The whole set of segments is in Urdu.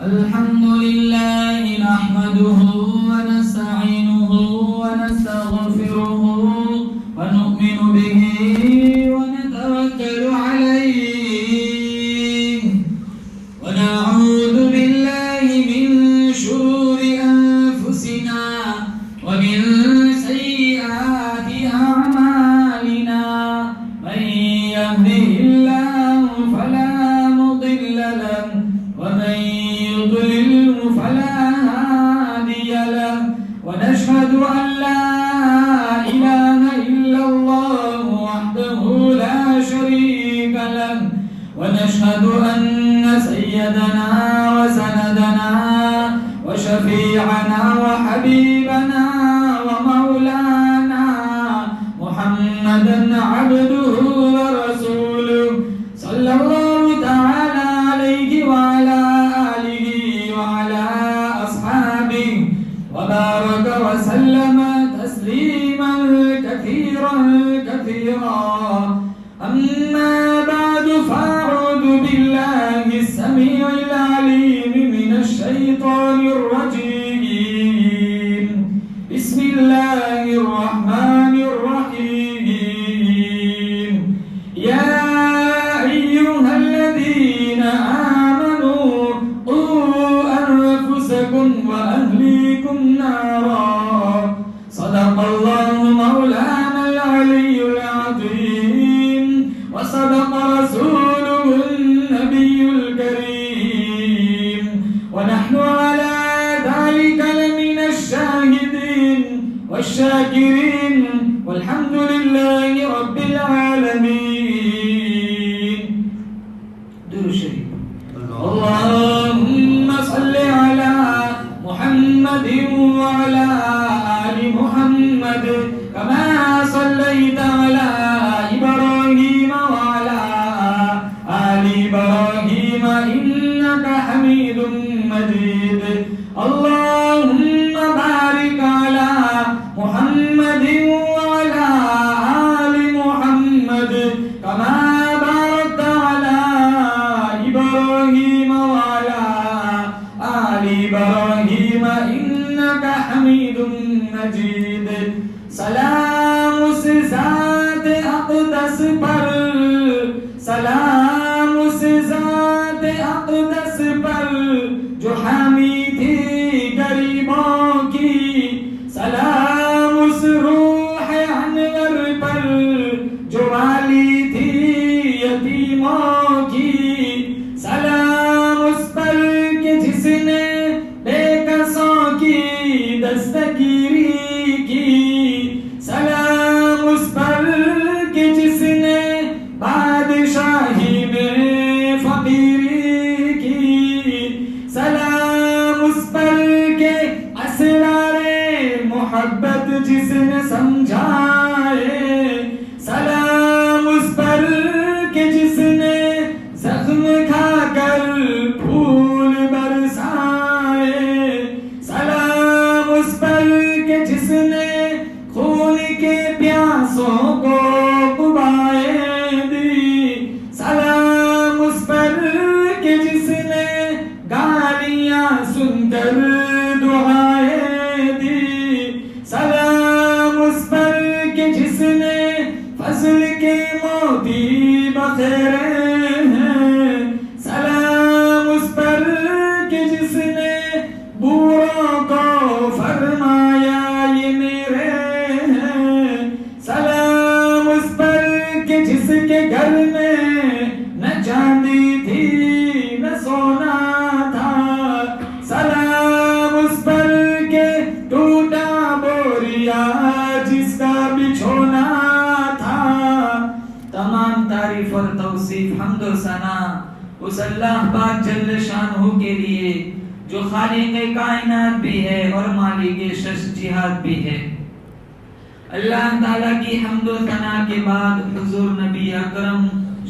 الحمد لله نحمده ونستعينه ونستغفره ونؤمن به ونتوكل عليه ونعوذ بالله من شرور أنفسنا ومن سيئات أعمالنا من يهده الله فلا مضل له ومن يضلل فلا هادي له ونشهد أن لا إله إلا الله وحده لا شريك له ونشهد أن سيدنا وسندنا وشفيعنا وحبيبنا ومولانا محمدا عبده ورسوله صلى الله تعالى عليه وعلى آله وعلى أصحابه وبارك وسلم تسليما كثيرا أما بعد فأعوذ بالله السميع العليم من الشيطان الرجيم بسم الله الرحمن الرحيم يا أيها الذين آمنوا قوا أنفسكم وأهليكم نارا صدق الله مولانا العلي العظيم وصدق رسوله النبي الكريم ونحن على ذلك لمن الشاهدين والشاكرين والحمد لله رب العالمين. درود شريف. اللهم صل على محمد وعلى آل محمد كما صليت على إبراهيم وعلى آل إبراهيم إنك حميد مجيد. اللهم بارك على محمد وعلى آل محمد كما باركت على إبراهيم وعلى آل إبراهيم إنك حميد مجيد. سلام اس ذات اقدس پر سلام اس ذات اقدس پر جو حامی تھی غریبوں کی سلام اس روح انور پر جو والی تھی یتیموں کی سلام اس پر کہ جس نے بے کسوں کی دستگیری کی سلام اس پر کہ جس نے بادشاہی میں فقیری کی سلام اس پر کہ اسرار محبت جس نے سمجھائے سلام اس پر کہ جس نے زخم کھا کر پھول برسائے سلام اس پر کہ جس نے خون کے پیاسوں کو قبائے دی سلام اس پر کہ جس نے گالیاں سن کر دعائیں دی سلام اس پر کہ جس نے فضل کے موتی بخیرے ہیں سلام اس پر کہ جس نے بوڑھوں کو فرمایا یہ میرے ہیں سلام اس پر کہ جس کے گھر میں نہ چاندی تھی نہ سونا تھا سلام اس پر کہ ٹوٹا بوریا جس کا بچھونا تھا. تمام تعریف اور توصیف حمد و ثنا اس اللہ پاک جل شانہ کے لیے جو خالق کائنات بھی ہے اور مالک شش جہاد بھی ہے. اللہ تعالیٰ کی حمد و ثنا کے بعد حضور نبی اکرم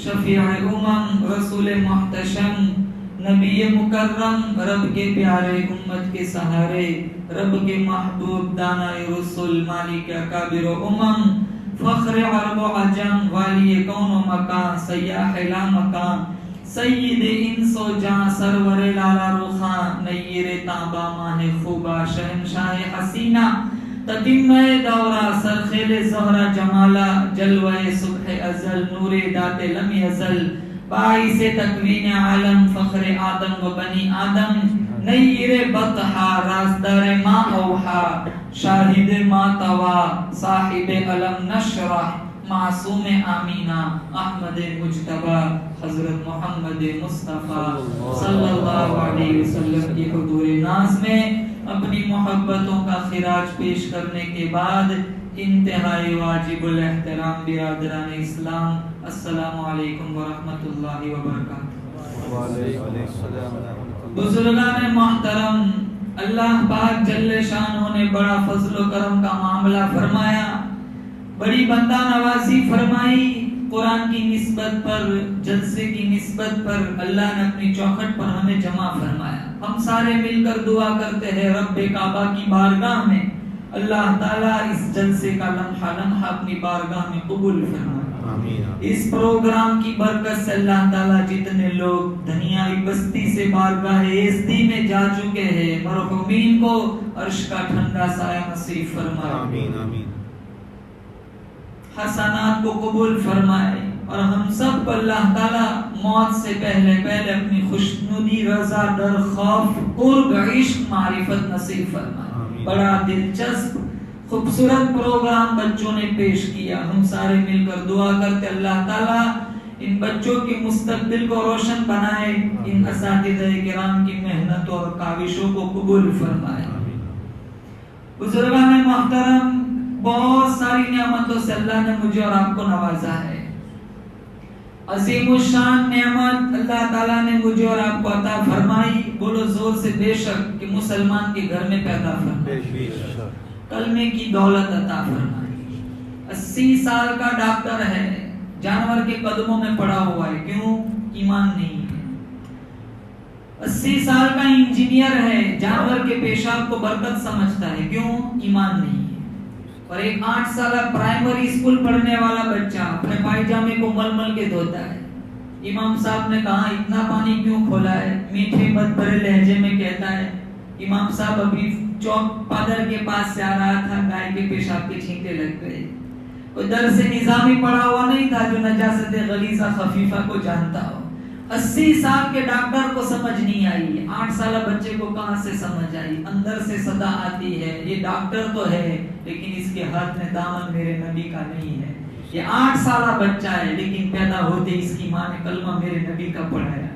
شفیع امم رسول محتشم نبی مکرم رب کے پیارے امت کے سہارے رب کے محبوب دانا رسول مالک اکابر امم فخر عرب و عجم والی کون و مکان سیاح لا مکان سید انس و جاں سرور لالا رخاں نیر تابا ماہ خوبا شہنشاہ حسینہ تتمہ دورہ سرخیل زہرہ جمالہ جلوہ صبح ازل نور دات لم یزل باعث تکوین عالم فخر آدم و بنی آدم نیر بطحا رازدار ما اوحا شاہد ما توا صاحب علم نشرح معصوم آمینہ احمد مجتبہ حضرت محمد مصطفیٰ صلی اللہ علیہ وسلم کی حضور ناز میں اپنی محبتوں کا خراج پیش کرنے کے بعد انتہائی واجب الاحترام برادران اسلام، السلام علیکم ورحمۃ اللہ وبرکاتہ۔ بزرگان محترم، اللہ پاک جل شانہ نے بڑا فضل و کرم کا معاملہ فرمایا، بڑی بندہ نوازی فرمائی، قرآن کی نسبت پر، جلسے کی نسبت پر اللہ نے اپنی چوکھٹ پر ہمیں جمع فرمایا۔ ہم سارے مل کر دعا کرتے ہیں رب کعبہ کی بارگاہ میں اللہ تعالیٰ اس جلسے کا لمحہ لمحہ اپنی بارگاہ میں قبول فرمائے۔ اس پروگرام کی برکت سے اللہ تعالیٰ جتنے لوگ دنیاوی بستی سے بارگاہ ایزدی میں جا چکے ہیں مرحومین کو عرش کا ٹھنڈا سایہ نصیب فرمائے، حسنات کو قبول فرمائے، اور ہم سب کو اللہ تعالیٰ موت سے پہلے پہلے اپنی خوشنودی رضا در خوف قرب عشق معرفت نصیب فرمائے۔ بڑا دلچسپ خوبصورت پروگرام بچوں نے پیش کیا، ہم سارے مل کر دعا کرتے اللہ تعالیٰ ان بچوں کے مستقبل کو روشن بنائے، ان اساتذہ کرام کی محنت اور کاوشوں کو قبول فرمائے۔ بزرگان محترم، بہت ساری نعمتوں سے اللہ نے مجھے اور آپ کو نوازا ہے۔ عظیم الشان نعمت اللہ تعالیٰ نے مجھے اور آپ کو عطا فرمائی، بولو زور سے بے شک، کہ مسلمان کے گھر میں پیدا فرمائی، کلمے کی دولت عطا فرمائی۔ 80 سال کا ڈاکٹر ہے، جانور کے قدموں میں پڑا ہوا ہے، کیوں؟ ایمان نہیں ہے۔ 80 سال کا انجینئر ہے، جانور کے پیشاب کو برکت سمجھتا ہے، کیوں؟ ایمان نہیں ہے۔ اور ایک 8 سالہ پرائمری اسکول پڑھنے والا بچہ اپنے پائجامے کو مل مل کے دھوتا ہے۔ امام صاحب نے کہا اتنا پانی کیوں کھولا ہے؟ میٹھے مت بھرے لہجے میں کہتا ہے، امام صاحب ابھی چوک پادر کے پاس سے آ رہا تھا، گائے کے پیشاب کے چھینٹے لگ گئے۔ کوئی درس نظامی پڑھا ہوا نہیں تھا جو نجاست غلیظہ خفیفہ کو جانتا ہو۔ 80 سال کے ڈاکٹر کو سمجھ نہیں آئی، 8 سالہ بچے کو کہاں سے سمجھ آئی؟ اندر سے صدا آتی ہے، یہ ڈاکٹر تو ہے لیکن اس کے ہاتھ میں دامن میرے نبی کا نہیں ہے۔ یہ 8 سالہ بچہ ہے لیکن پیدا ہوتے اس کی ماں نے کلمہ میرے نبی کا پڑھایا۔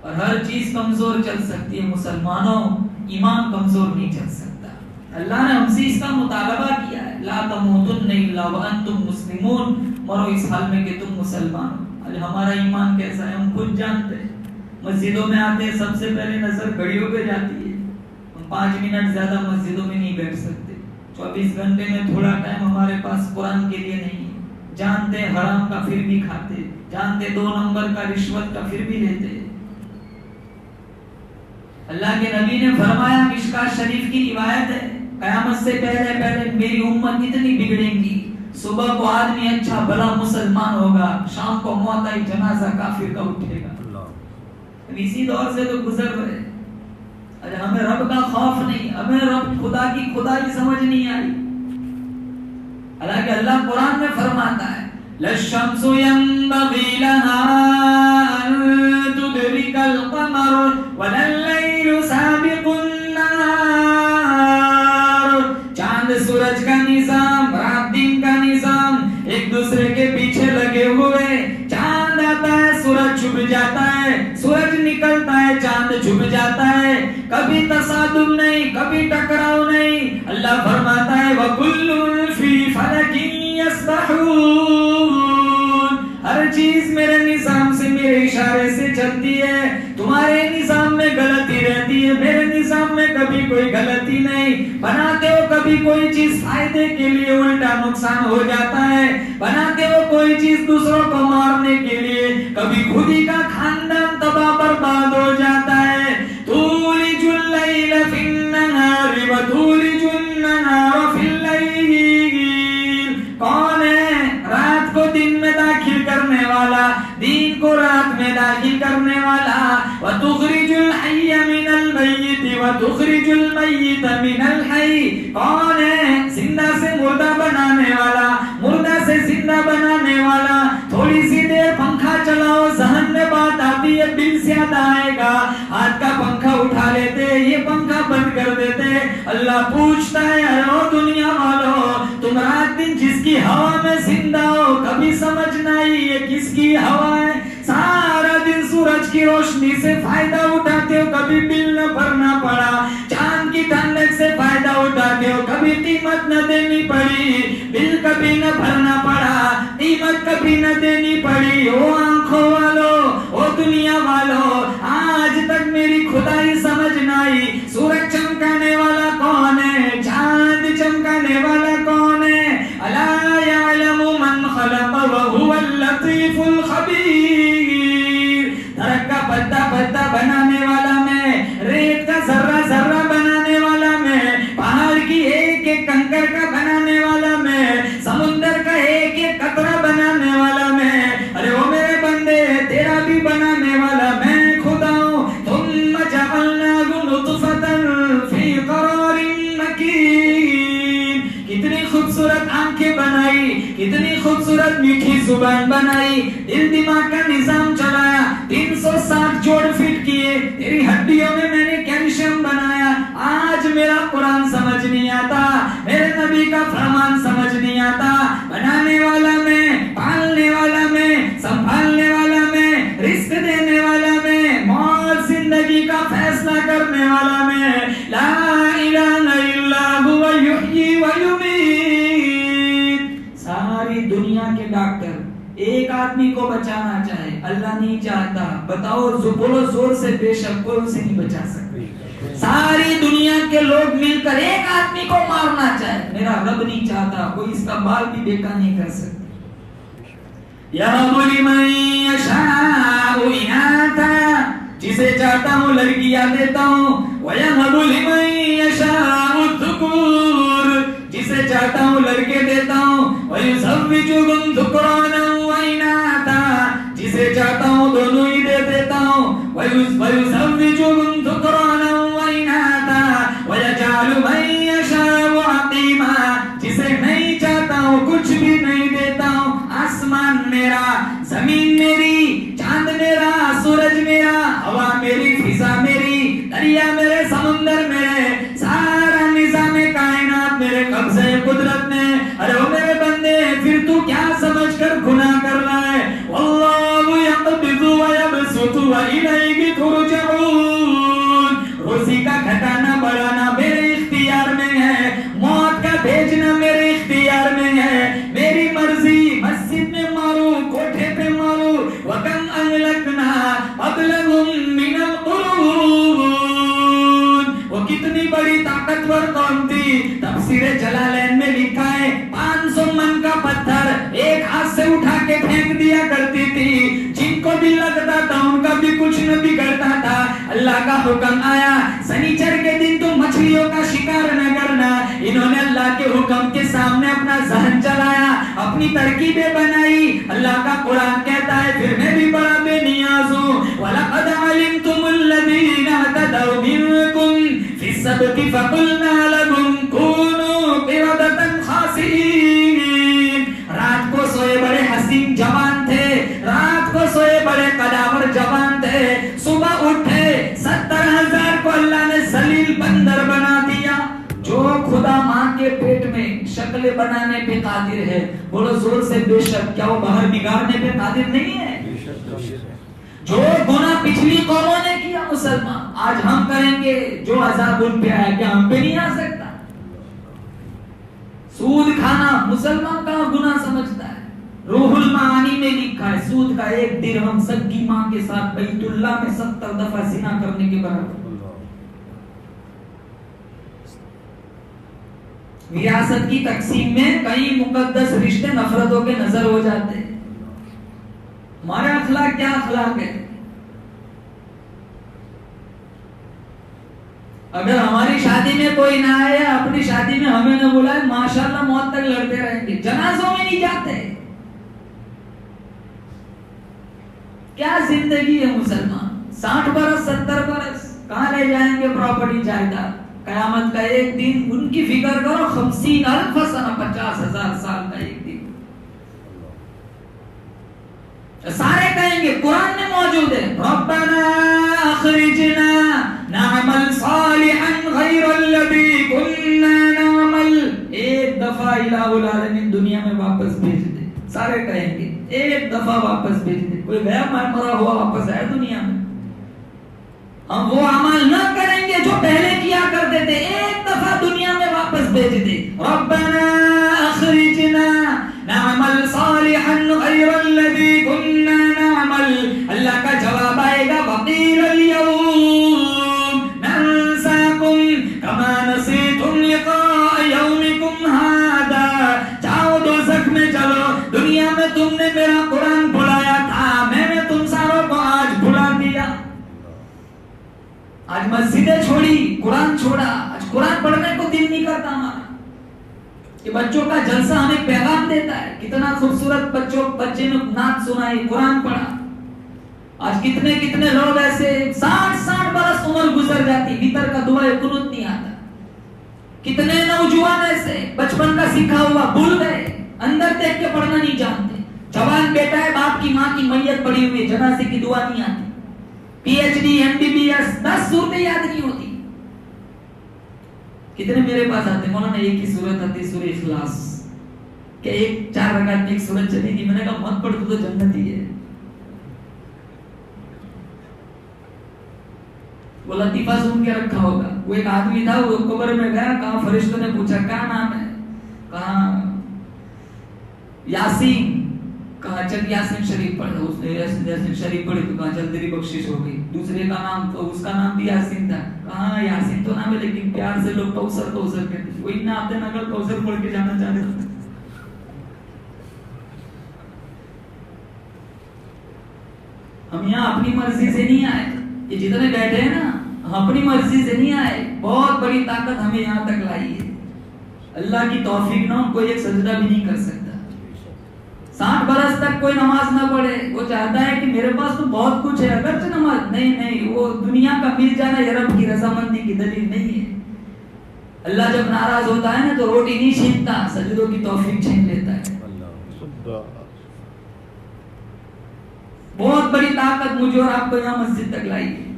اور ہر چیز کمزور چل سکتی ہے مسلمانوں، ایمان کمزور نہیں چل سکتا۔ اللہ نے ہم سے اس کا مطالبہ کیا ہے، لا تموتن الا وانتم مسلمون، مرو اس حال میں کہ تم مسلمان ہو۔ ہمارا ایمان کیسا ہے ہم خود جانتے ہیں۔ مسجدوں میں آتے ہیں سب سے پہلے نظر گھڑیوں پہ جاتی ہے، ہم 5 منٹ زیادہ مسجدوں میں نہیں بیٹھ سکتے، 24 گھنٹے میں تھوڑا ٹائم ہمارے پاس قرآن کے لیے نہیں ہے۔ جانتے حرام کا پھر بھی کھاتے، جانتے 2 نمبر کا رشوت کا پھر بھی لیتے۔ اللہ کے نبی نے فرمایا، مشکات شریف کی روایت ہے، قیامت سے پہلے پہلے میری امت اتنی بگڑیں گی، صبح کو آدمی اچھا بھلا مسلمان ہوگا، شام کو موت آئی جنازہ کافر کا اٹھے گا۔ اسی دور سے تو گزر رہے، ارے ہمیں رب کا خوف نہیں، ہمیں رب خدا کی خدائی سمجھ نہیں آئی۔ حالانکہ اللہ قرآن میں فرماتا ہے لَلشَّمْسُ يَنبَغِي لَهَا أَن تُدْرِكَ الْقَمَرَ وَلَا اللَّيْلُ سَابِقُ النَّهَارِ۔ چاند سورج کا نظام، رات دن کا نظام ایک دوسرے کے پیچھے لگے ہوئے، چاند آتا ہے سورج چھپ جاتا ہے، سورج نکلتا ہے چاند چھپ جاتا ہے، کبھی تصادم نہیں، کبھی ٹکراؤ نہیں۔ اللہ فرماتا ہے وَكُلٌّ فِي فَلَكٍ يَسْبَحُونَ، ہر چیز میرے نظام سے، میرے اشارے سے چلتی ہے۔ تمہارے نظام میں غلطی رہتی ہے، میرے نظام میں کبھی کوئی غلطی نہیں۔ بناتے ہو کبھی کوئی چیز فائدے کے لیے، الٹا نقصان ہو جاتا ہے۔ بناتے ہو کوئی چیز دوسروں کو مارنے کے لیے، کبھی خود ہی کا خاندان تباہ برباد ہو جاتا ہے۔ تولج اللیل فی النہار وتولج النہار فی اللیل، کون ہے رات کو دن میں داخل کرنے والا، دین کو جنت میں داخل کرنے والا، وتخرج الحی من المیت وتخرج المیت من الحی، کون ہے؟ زندہ سے مردہ بنانے والا، مردہ سے زندہ بنانے والا. تھوڑی سی دیر پنکھا چلاؤ، ذہن میں بات آتی ہے، دل سے یاد آئے گا، ہاتھ کا پنکھا اٹھا لیتے، یہ پنکھا بند کر دیتے. اللہ پوچھتا ہے او دنیا والو، تم رات دن جس کی ہوا میں زندہ ہو، کبھی سمجھ نہ آئی یہ کس کی ہوا ہے؟ سارا دن سورج کی روشنی سے فائدہ اٹھاتے ہو، کبھی بل نہ بھرنا پڑا، چاند کی ٹھنڈک سے فائدہ اٹھاتے ہو، کبھی قیمت نہ دینی پڑی، بل کبھی نہ بھرنا پڑا، قیمت کبھی نہ دینی پڑی. او آنکھوں والو، او دنیا والو، آج تک میری خدائی سمجھ نہ آئی. سورج چمکانے والا کون ہے؟ چاند چمکانے والا کون ہے؟ الا یعلم من خلق وهو اللطیف الخبیر. درخت کا پتا پتا بنانے والا میں، ریت کا ذرہ ذرہ بنانے والا میں، پہاڑ کی ایک ایک کنکر کا بنانے والا میں، سمندر کا ایک ایک قطرہ بنانے والا میں. ارے وہ میرے بندے، تیرا بھی بنانے والا میں خدا ہوں. ثم جعلناه نطفة في قرار مكين. کتنی خوبصورت آنکھیں بنائی، کتنی خوبصورت میٹھی زبان بنائی، دل دماغ کا نظام چلایا، 360 جوڑ فٹ کیے، تیری ہڈیوں میں میں نے کیلشیم بنایا. آج میرا قرآن سمجھ نہیں آتا، میرے نبی کا فرمان سمجھ نہیں آتا. بنانے والا میں، پالنے والا میں، سنبھالنے والا میں، رزق دینے والا میں، موت زندگی کا فیصلہ کرنے والا میں. لا الہ الا هو یحیی و یمیت. ساری دنیا کے ڈاکٹر ایک آدمی کو بچانا چاہے، اللہ نہیں چاہتا. بتاؤ، بولو زور سے، بے شک کوئی اسے نہیں بچا سکتا. ساری دنیا کے لوگ مل کر ایک آدمی کو مارنا چاہے، میرا رب نہیں چاہتا، کوئی اس کا بال بھی بیکا نہیں کر سکتا. یَهَبُ لِمَن یَشَاءُ إِنَاثًا، جسے چاہتا ہوں لڑکیاں دیتا ہوں. وَيَهَبُ لِمَن يَشَاءُ الذُّكُورَ، جسے چاہتا ہوں لڑکے دیتا ہوں. وَيُزَوِّجُهُمْ ذُكْرَانًا وَإِنَاثًا، جسے چاہتا ہوں دونوں ہی دے دیتا ہوں. وَيُزَوِّجُهُمْ ذُكْرَانًا وَإِنَاثًا وَيَجْعَلُ مَن يَشَاءُ عَقِيمًا، جسے نہیں چاہتا ہوں کچھ بھی نہیں دیتا ہوں. آسمان میرا، زمین میری، چاند میرا، سورج میرا، ہوا میری، فضا میری، دریا میرے، سمندر میرے، سارا نظام کائنات میرے قبضے قدرت میں. ارے وہ میرے بندے، پھر تو کیا سمجھ کر گناہ کر رہا ہے؟ واللہ یقبض ویبسط والیہ ترجعون. روزی کا گھٹانا بڑھانا میرے اختیار میں ہے، موت کا بھیجنا میرے اختیار میں ہے، میری مرضی. مسجد میں مارو، کوٹھے پہ مارو. وَكَمْ أَهْلَكْنَا قَبْلَهُمْ مِنَ الْقُرُونِ. وہ کتنی بڑی طاقتور قوم تھی. تفسیر جلالین میں لکھا ہے 500 من کا پتھر ایک ہاتھ سے اٹھا کے پھینک دیا کرتی تھی، جن کو بھی لگتا تھا ان کا بھی کچھ نہ بگڑتا تھا. اللہ کا حکم آیا سنیچر کے دن تم مچھلیوں کا شکار نہ کرنا. انہوں نے اللہ کے حکم کے سامنے اپنا ذہن چلایا، اپنی ترکیبیں بنائی. اللہ کا قرآن کہتا ہے پھر میں بھی بڑا بے نیاز ہوں. وَلَقَدْ عَلِمْتُمُ الَّذِينَ اعْتَدَوْا مِنْكُمْ فِي السَّبْتِ فَقُلْنَا لَهُمْ كُونُوا قِرَدَةً خَاسِئِينَ. رات کو سوئے بڑے حسین جوان تھے، رات کو سوئے بڑے قداور جوان تھے، صبح اٹھے 70,000 کو اللہ نے ذلیل بندر بنا دیا. جو خدا ماں کے پیٹ میں شکل بنانے پہ قادر ہے، بولو زور سے بے شک، کیا وہ باہر بگاڑنے پہ قادر نہیں ہے؟ جو گناہ پچھلی قوموں نے کیا مسلمان آج ہم کریں گے، جو عذاب ان پہ آیا کیا ہم پہ نہیں آ سکتا؟ سود کھانا مسلمان کا گناہ سمجھتا ہے. روح المعانی میں لکھا ہے سود کا 1 درہم سگی ماں کے ساتھ بیت اللہ میں 70 دفعہ زنا کرنے کے برابر. وراثت کی تقسیم میں کئی مقدس رشتے نفرتوں کے نظر ہو جاتے ہیں. ہمارا اخلاق کیا اخلاق ہے؟ اگر ہماری شادی میں کوئی نہ آئے، اپنی شادی میں ہمیں نہ بلائے، ماشاءاللہ موت تک لڑتے رہیں گے، جنازوں میں نہیں جاتے. کیا زندگی ہے مسلمان؟ 60 برس 70 برس کہاں لے جائیں گے پراپرٹی جائیداد؟ قیامت کا ایک دن ان کی فکر کرو، 50,000 سنہ، 50,000 سال کا ایک دن. سارے کہیں گے، قرآن میں موجود ہے، ربنا اخرجنا نعمل صالحا غیر الذی كنا نعمل. ایک دفعہ الہ العالمین دنیا میں واپس بھیج دے. سارے کہیں گے ایک دفعہ واپس بھیج دے. کوئی گیا مرا ہوا واپس آیا دنیا میں؟ ہم وہ عمل نہ کریں گے جو پہلے کیا کرتے تھے. ایک دفعہ دنیا میں واپس بھیج دے. ربنا اخرجنا نعمل صالحا غیر الذی كنا نعمل. اللہ کا جواب آئے گا، وقیل اليوم ننساکم کما نسیتم لقاء یومکم ھذا. جاؤ دوزخ میں چلو، دنیا میں تم نے میرا قرآن بھلایا تھا، میں نے تم ساروں کو آج بھلا دیا. آج مسجدیں چھوڑی، قرآن چھوڑا، آج قرآن پڑھنے کو دل نہیں کرتا ہمارا. کہ بچوں کا جلسہ ہمیں پیغام دیتا ہے، کتنا خوبصورت بچے نے نعت سنائی، قرآن پڑھا. آج کتنے لوگ ایسے 60 برس عمر گزر جاتی، وتر کا دعا قنوت نہیں آتا. کتنے نوجوان ایسے بچپن کا سیکھا ہوا بھول گئے، اندر دیکھ کے پڑھنا نہیں جانتے. جوان بیٹا ہے، باپ کی ماں کی میت پڑی ہوئی، جنازے کی دعا نہیں آتی. پی ایچ ڈی MBBS 10 صورتیں یاد نہیں ہوتی. کتنے میرے پاس آتے، مولانا ایک ہی صورت آتی سورہ اخلاص، کہ ایک 4 رکعت میں ایک صورت چلے گی. میں نے کہا مت پڑھ، تو جنتی ہے. وہ لطیفہ سن کے رکھا ہوگا. وہ ایک آدمی تھا، وہ قبر میں گیا، کہاں فرشتوں نے پوچھا کیا نام ہے، کہاں یاسین، کہا چل یاسین شریف پڑھ. اس نے یاسین شریف پڑھی تو کہا چل تیری بخشش ہو گئی. دوسرے کا نام تو اس کا نام بھی یاسین تھا. کہا یاسین تو نام ہے لیکن پیار سے لوگ کوثر کہتے ہیں. وہ اتنا آتے نگر کوثر پڑھ کے جانا چاہتے تھے. ہم یہاں اپنی مرضی سے نہیں آئے. یہ جتنے بیٹھے ہیں نا، ہم اپنی مرضی سے نہیں آئے. بہت بڑی طاقت ہمیں یہاں تک لائی ہے. اللہ کی توفیق نہ ہو کوئی ایک سجدہ بھی نہیں کر سکتا. 60 برس تک کوئی نماز نہ پڑھے. وہ چاہتا ہے کہ میرے پاس تو بہت کچھ ہے، اگرچہ نماز نہیں، وہ دنیا کا مل جانا یہ رب کی رضامندی کی دلیل نہیں ہے. اللہ جب ناراض ہوتا ہے نا تو روٹی نہیں چھینتا، سجدوں کی توفیق چھین لیتا ہے. بہت بڑی طاقت مجھے اور آپ کو یہاں مسجد تک لائی ہے.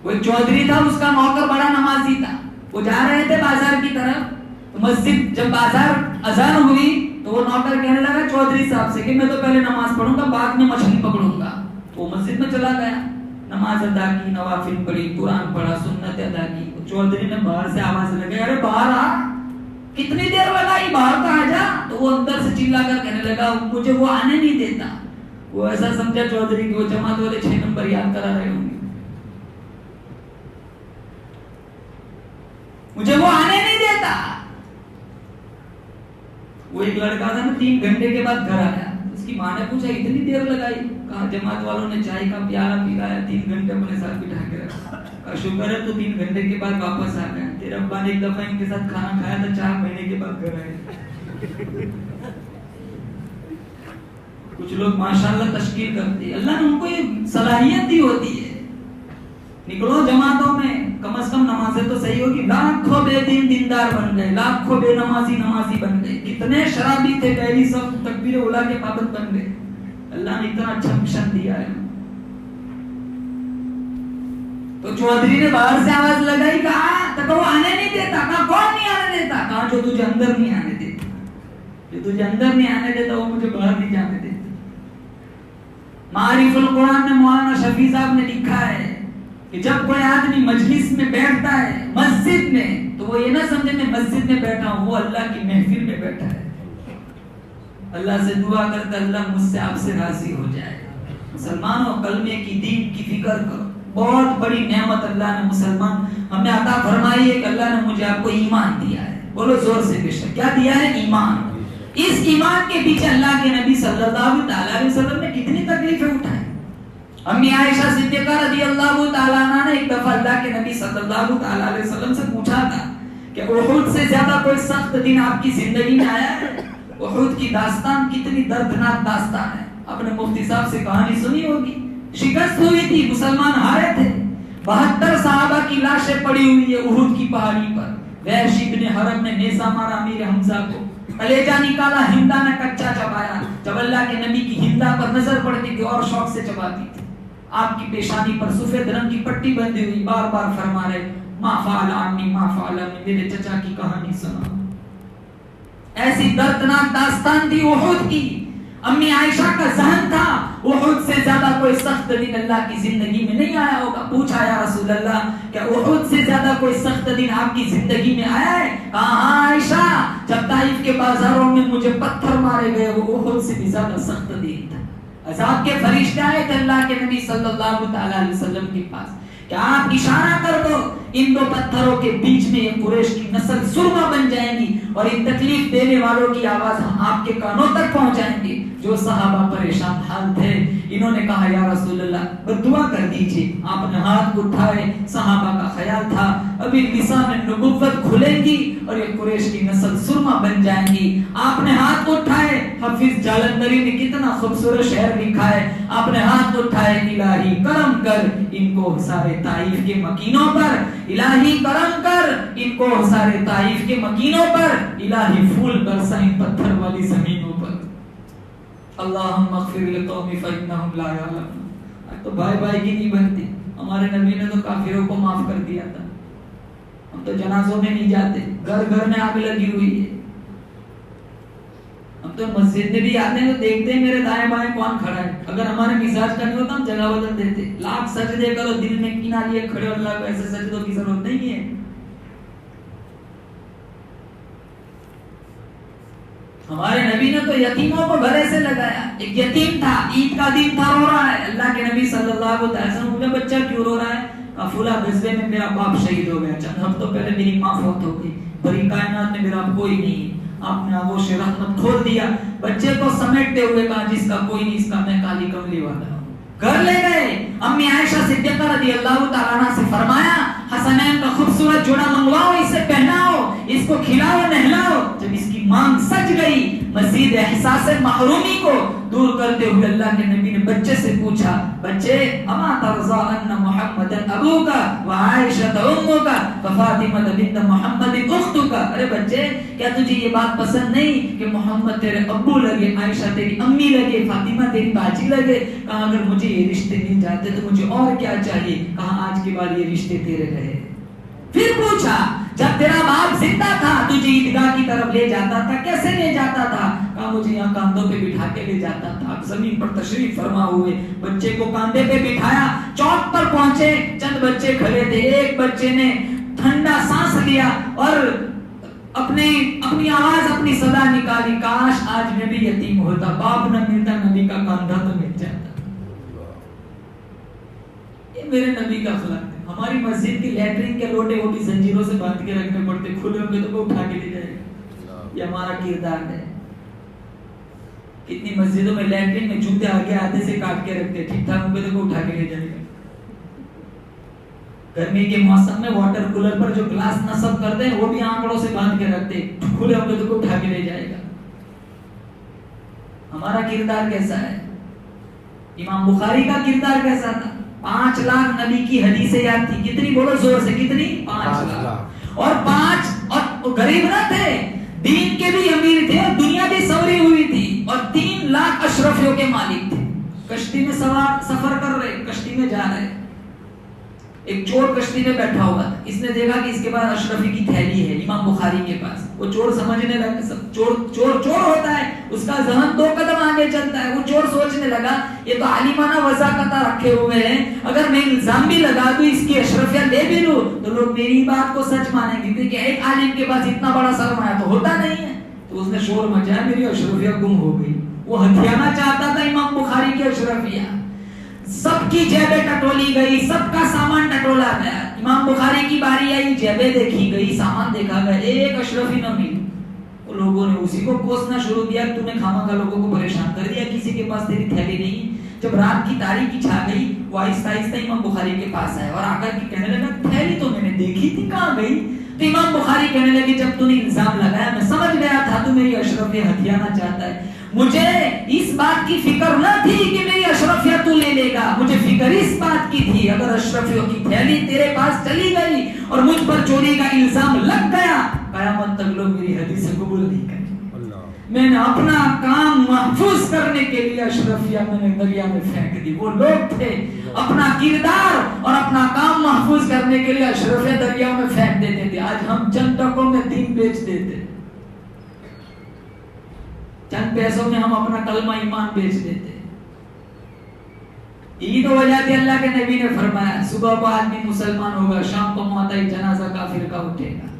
وہ ایک چودھری تھا، اس کا نوکر بڑا نمازی تھا. وہ جا رہے تھے بازار کی طرف، تو مسجد جب بازار اذان ہوئی تو وہ نوکر کہنے لگا چودھری صاحب سے کہ میں تو پہلے نماز پڑھوں گا، بعد میں مچھلی پکڑوں گا. وہ مسجد میں چلا گیا، نماز ادا کی، نوافل پڑھی، قرآن پڑھا، سنت ادا کی. چودھری نے باہر سے آواز لگائی، ارے باہر آ، کتنی دیر لگائی، باہر تو آ جا. تو وہ اندر سے چلا کر کہنے لگا مجھے وہ آنے نہیں دیتا. وہ ایسا سمجھا چودھری کہ وہ جماعت والے 6 نمبر یاد کرا رہے ہوں گے. مجھے وہ آنے نہیں دیتا. وہ ایک لڑکا تھا نا، 3 گھنٹے کے بعد گھر آیا. اس کی ماں نے پوچھا اتنی دیر لگائی؟ کہا جماعت والوں نے چائے کا پیالہ پلایا، 3 گھنٹے اپنے ساتھ بٹھا کے رکھا. کہا شکر ہے تو 3 گھنٹے کے بعد واپس آ گیا. تیرے ابا نے ایک دفعہ ان کے ساتھ کھانا کھایا تھا، 4 مہینے کے بعد گھر آئے. کچھ لوگ ماشاءاللہ تشکیل کرتے ہیں، اللہ نے ان کو یہ صلاحیت دی ہوتی ہے. نکلو جماعتوں میں، کم از کم نمازیں تو صحیح ہوگی. لاکھوں بے دین دیندار بن گئے، لاکھوں بے نمازی بن گئے. کتنے شرابی تھے پہلی سب تکبیر اولیٰ کے پابند بن گئے. اللہ نے اتنا اچھا مشن دیا ہے. تو چودھری نے باہر سے آواز لگائی، کہا تو وہ آنے نہیں دیتا. کہا کون نہیں آنے دیتا؟ کہا جو تجھے اندر نہیں آنے دیتا. جو تجھے اندر نہیں آنے دیتا وہ مجھے باہر نہیں جانے دیتا. معارف القرآن میں مولانا شفیع صاحب نے لکھا ہے کہ جب کوئی آدمی مجلس میں بیٹھتا ہے مسجد میں، تو وہ یہ نہ سمجھے میں مسجد میں بیٹھا ہوں، وہ اللہ کی محفل میں بیٹھا ہے. اللہ سے دعا کرتا اللہ مجھ سے آپ سے راضی ہو جائے. مسلمانوں کلمے کی، دین کی فکر کرو. بہت بڑی نعمت اللہ نے مسلمان ہمیں عطا فرمائی ہے کہ اللہ نے مجھے آپ کو ایمان دیا ہے. بولو زور سے بے شک، کیا دیا ہے؟ ایمان. اس ایمان کے پیچھے اللہ کے نبی صلی اللہ علیہ وسلم نے کتنی تکلیفیں اٹھائیں. امی عائشہ صدیقہ رضی اللہ تعالیٰ عنہ نے ایک دفعہ اللہ کے نبی صلی اللہ علیہ وسلم سے پوچھا تھا کہ احد سے زیادہ کوئی سخت دن آپ کی زندگی میں آیا ہے؟ احد کی داستان کتنی دردناک داستان ہے. آپ نے مفتی صاحب سے کہانی سنی ہوگی، شکست ہوئی تھی، مسلمان ہارے تھے، 72 صحابہ کی لاشیں پڑی ہوئی ہے احد کی پہاڑی پر. وحش ابن حرب نے نیزہ مارا امیر حمزہ کو، کلیجہ نکالا، ہندا نے کچا چبایا. جب اللہ کے نبی کی ہندا پر نظر پڑتی تھی اور شوق سے چباتی تھی. آپ کی پیشانی پر سفید رنگ کی پٹی بندھی ہوئی، بار بار فرما رہے ما فعل عمی ما فعل عمی، میرے چچا کی کہانی سنا. ایسی دردناک داستان تھی احد کی. امی عائشہ کا ذہن تھا احد سے زیادہ کوئی سخت دن اللہ کی زندگی میں نہیں آیا ہوگا. پوچھا یا رسول اللہ کیا احد سے زیادہ کوئی سخت دن آپ کی زندگی میں آیا ہے؟ کہا ہاں عائشہ، جب طائف کے بازاروں میں مجھے پتھر مارے گئے وہ احد سے بھی زیادہ سخت دن تھا. عذاب کے فرشتے آئے تھے اللہ کے نبی صلی اللہ علیہ وسلم کے پاس کہ آپ اشارہ کر دو ان دو پتھروں کے بیچ میں یہ قریش کی نسل سرما بن جائیں گی اور ان تکلیف دینے والوں کی آواز ہم آپ کے کانوں تک پہنچائیں گے. جو صحابہ پریشان حال تھے انہوں نے کہا یا رسول اللہ بدعا کر دیجئے. آپ نے ہاتھ اٹھائے، صحابہ کا خیال تھا ابھی لسان نبوت کھلیں گی اور یہ قریش کی نسل سرما بن جائیں گی. آپ نے ہاتھ اٹھائے، حافظ جالندری نے کتنا خوبصورت شعر لکھا ہے. آپ نے ہاتھ اٹھائے، الہی کرم کر ان کو سارے طائف کے مکینوں پر، الہی کرم کر ان کو سارے طائف کے مکینوں پر، الہی پھول برسا ان پتھر والی زمینوں پر. اللہم اغفر لقوم فإنہم لا یعلمون. اب تو بھائی بھائی کی نہیں بنتی. ہمارے نبی نے تو کافروں کو معاف کر دیا تھا. ہم تو جنازوں میں نہیں جاتے، گھر گھر میں آگ لگی ہوئی ہے. ہم تو مسجد میں بھی آتے ہیں تو دیکھتے ہیں میرے دائیں بائیں کون کھڑا ہے. اگر ہمارے مزاج کا نہیں ہوتا ہم جگہ بدل دیتے. لاکھ سجدے کرو دل میں کینہ لیے کھڑے، اللہ کو ایسے سجدوں کی ضرورت نہیں ہے. ہمارے نبی نے تو یتیموں کو گھرے سے لگایا. ایک یتیم تھا، عید کا دن تھا، رو رہا ہے. اللہ کے نبی صلی اللہ علیہ وسلم پوچھا بچہ کیوں رو رہا ہے؟ کہا فلاں غزوے میں میرا باپ شہید ہو گیا، چند ہفتوں پہلے میری ماں فوت ہو گئی، بڑی کائنات میں میرا کوئی نہیں. آپ نے آغوش رحمت کھول دیا. بچے کو سمیٹتے ہوئے کہا جس کا کوئی نہیں اس کا میں کالی کملی والا ہوں. گھر لے گئے. امی عائشہ صدیقہ رضی اللہ تعالیٰ عنہ سے فرمایا حسنین کا خوبصورت جوڑا منگواؤ، اسے پہناؤ، اس کو کھلاؤ نہلاؤ. جب اس کی مانگ سج گئی مزید احساس محرومی کو دور کرتے ہوئے اللہ کے نبی نے بچے سے پوچھا بچے اما ترضى ان محمد ابوک وعائشہ امک وفاطمہ بنت محمد اختک. ارے بچے کیا تجھے یہ بات پسند نہیں کہ محمد تیرے ابو لگے، عائشہ تیری امی لگے، فاطمہ تیری باجی لگے؟ کہا اگر مجھے یہ رشتے مل جاتے تو مجھے اور کیا چاہیے. کہا آج کے بعد یہ رشتے تیرے رہے. پھر پوچھا جب تیرا باپ زندہ تھا تجھے عیدگاہ کی طرف لے جاتا تھا، کیسے لے جاتا تھا؟ کہا مجھے یہاں کاندھوں پہ بٹھا کے لے جاتا تھا. آپ زمین پر تشریف فرما ہوئے، بچے کو کاندھے پہ بٹھایا، چوک پر پہنچے، چند بچے کھڑے تھے. ایک بچے نے ٹھنڈا سانس لیا اور اپنی آواز اپنی صدا نکالی، کاش آج میں بھی یتیم ہوتا، باپ نہ ملتا، نبی کا کاندھا تو مل جاتا. یہ میرے نبی کا اخلاق ہے. ہماری مسجد کی لیٹرین کے لوٹے وہ بھی زنجیروں سے باندھ کے رکھنے پڑتے، کھلے ہوں گے تو وہ اٹھا کے لے جائے گا. یہ ہمارا کردار ہے. کتنی مسجدوں میں لیٹرین میں جوتے آگے آدھے سے کاٹ کے رکھتے، ٹھیک ٹھاک ہوں گے تو وہ اٹھا کے لے جائے گا. گرمی کے موسم میں واٹر کولر پر جو گلاس نصب کرتے ہیں وہ بھی آنکڑوں سے باندھ کے رکھتے، کھلے ہوں گے تو وہ اٹھا کے لے جائے گا. ہمارا کردار کیسا ہے؟ امام بخاری کا کردار کیسا تھا؟ 5 لاکھ نبی کی حدیثیں یاد تھی. کتنی بولو زور سے، کتنی؟ 5 لاکھ. اور غریب نہ تھے، دین کے بھی امیر تھے اور دنیا بھی سوری ہوئی تھی اور 3 لاکھ اشرفیوں کے مالک تھے. کشتی میں سفر کر رہے، کشتی میں جا رہے. ایک چور کشتی میں بیٹھا ہوا تھا. اس نے دیکھا کہ اس کے پاس اشرفی کی تھیلی ہے امام بخاری کے پاس. وہ چور سمجھنے لگا چور ہوتا ہے، اس کا ذہن 2 قدم آگے چلتا ہے. وہ چور سوچنے لگا یہ تو عالمانہ وضاحت رکھے ہوئے ہیں، اگر میں الزام بھی لگا دوں اس کی اشرفیہ لے بھی لوں تو لوگ میری بات کو سچ مانیں گے، کیونکہ ایک عالم کے پاس اتنا بڑا سرمایہ تو ہوتا نہیں ہے. تو اس نے شور مچایا میری اشرفیہ گم ہو گئی. وہ ہتھیانا چاہتا تھا امام بخاری کی اشرفیہ. سب کی جیبیں ٹٹولی گئی، سب کا سامان ٹٹولا گیا. امام بخاری کی باری آئی، جیبیں دیکھی گئی، سامان دیکھا گیا، ایک اشرفی نہ ملی. وہ لوگوں نے اسی کو کوسنا شروع کیا، تو نے خامخواہ لوگوں کو پریشان کر دیا، کسی کے پاس تیری تھیلی نہیں. جب رات کی تاریکی چھا گئی وہ آہستہ آہستہ امام بخاری کے پاس آئے اور آ کر کے کہنے لگا تھیلی تو میں نے دیکھی تھی، کہاں گئی؟ تو امام بخاری کہنے لگے جب تو نے الزام لگایا میں سمجھ گیا تھا تو میری اشرفیہ ہتھیانا چاہتا ہے. مجھے اس بات کی فکر نہ تھی کہ میری اشرفیت تو لے لے گا، مجھے فکر اس بات کی تھی اگر اشرفیوں کی تھیلی تیرے پاس چلی گئی اور مجھ پر چوری کا الزام لگ گیا، قیامت تک لوگ میری حدیث قبول نہیں کریں۔ میں نے اپنا کام محفوظ کرنے کے لیے اشرفیہ میں نے دریا میں پھینک دی۔ وہ لوگ تھے اپنا کردار اور اپنا کام محفوظ کرنے کے لیے اشرفیہ دریا میں پھینک دیتے تھے۔ آج ہم چند ٹکوں میں دین بیچ دیتے، چند پیسوں میں ہم اپنا کلمہ ایمان بیچ دیتے۔ یہی تو وجہ تھی اللہ کے نبی نے فرمایا صبح کو آدمی مسلمان ہوگا، شام کو موت آئی جنازہ کافر کا اٹھے گا۔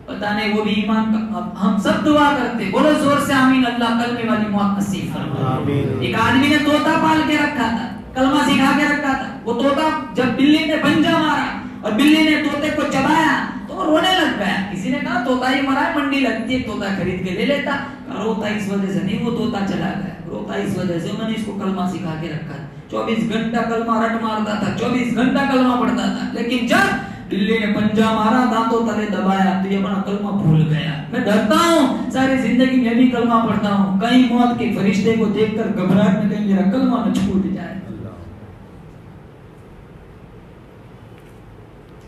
پتہ نہیں وہ بھی ایمان کا، ہم سب دعا کرتے، بولو زور سے آمین، اللہ کلمے والی موت نصیب فرمائے۔ ایک آدمی نے طوطا پال کے رکھا تھا، کلمہ سکھا کے رکھا تھا، وہ طوطا جب بلی نے پنجہ مارا اور بلی نے طوطے کو چبایا تو وہ رونے لگ گیا۔ کسی نے کہا طوطا ہی مرا ہے، منڈی لگتی ہے طوطا خرید کے لے لیتا۔ روتا اس وجہ سے نہیں، وہ طوطا چلا گیا، روتا اس وجہ سے میں نے اس کو کلمہ سکھا کے رکھا ہے۔ 24 گھنٹہ کلمہ رٹ مارتا تھا، 24 گھنٹہ کلمہ پڑھتا تھا، لیکن جب بلی نے پنجہ مارا، دانتوں تلے دبایا تو یہ اپنا کلمہ بھول گیا۔ میں ڈرتا ہوں ساری زندگی میں بھی کلمہ پڑھتا ہوں، کہیں موت کے فرشتے کو دیکھ کر گھبراہٹ میں کہیں میرا کلمہ نہ چھوٹ جائے۔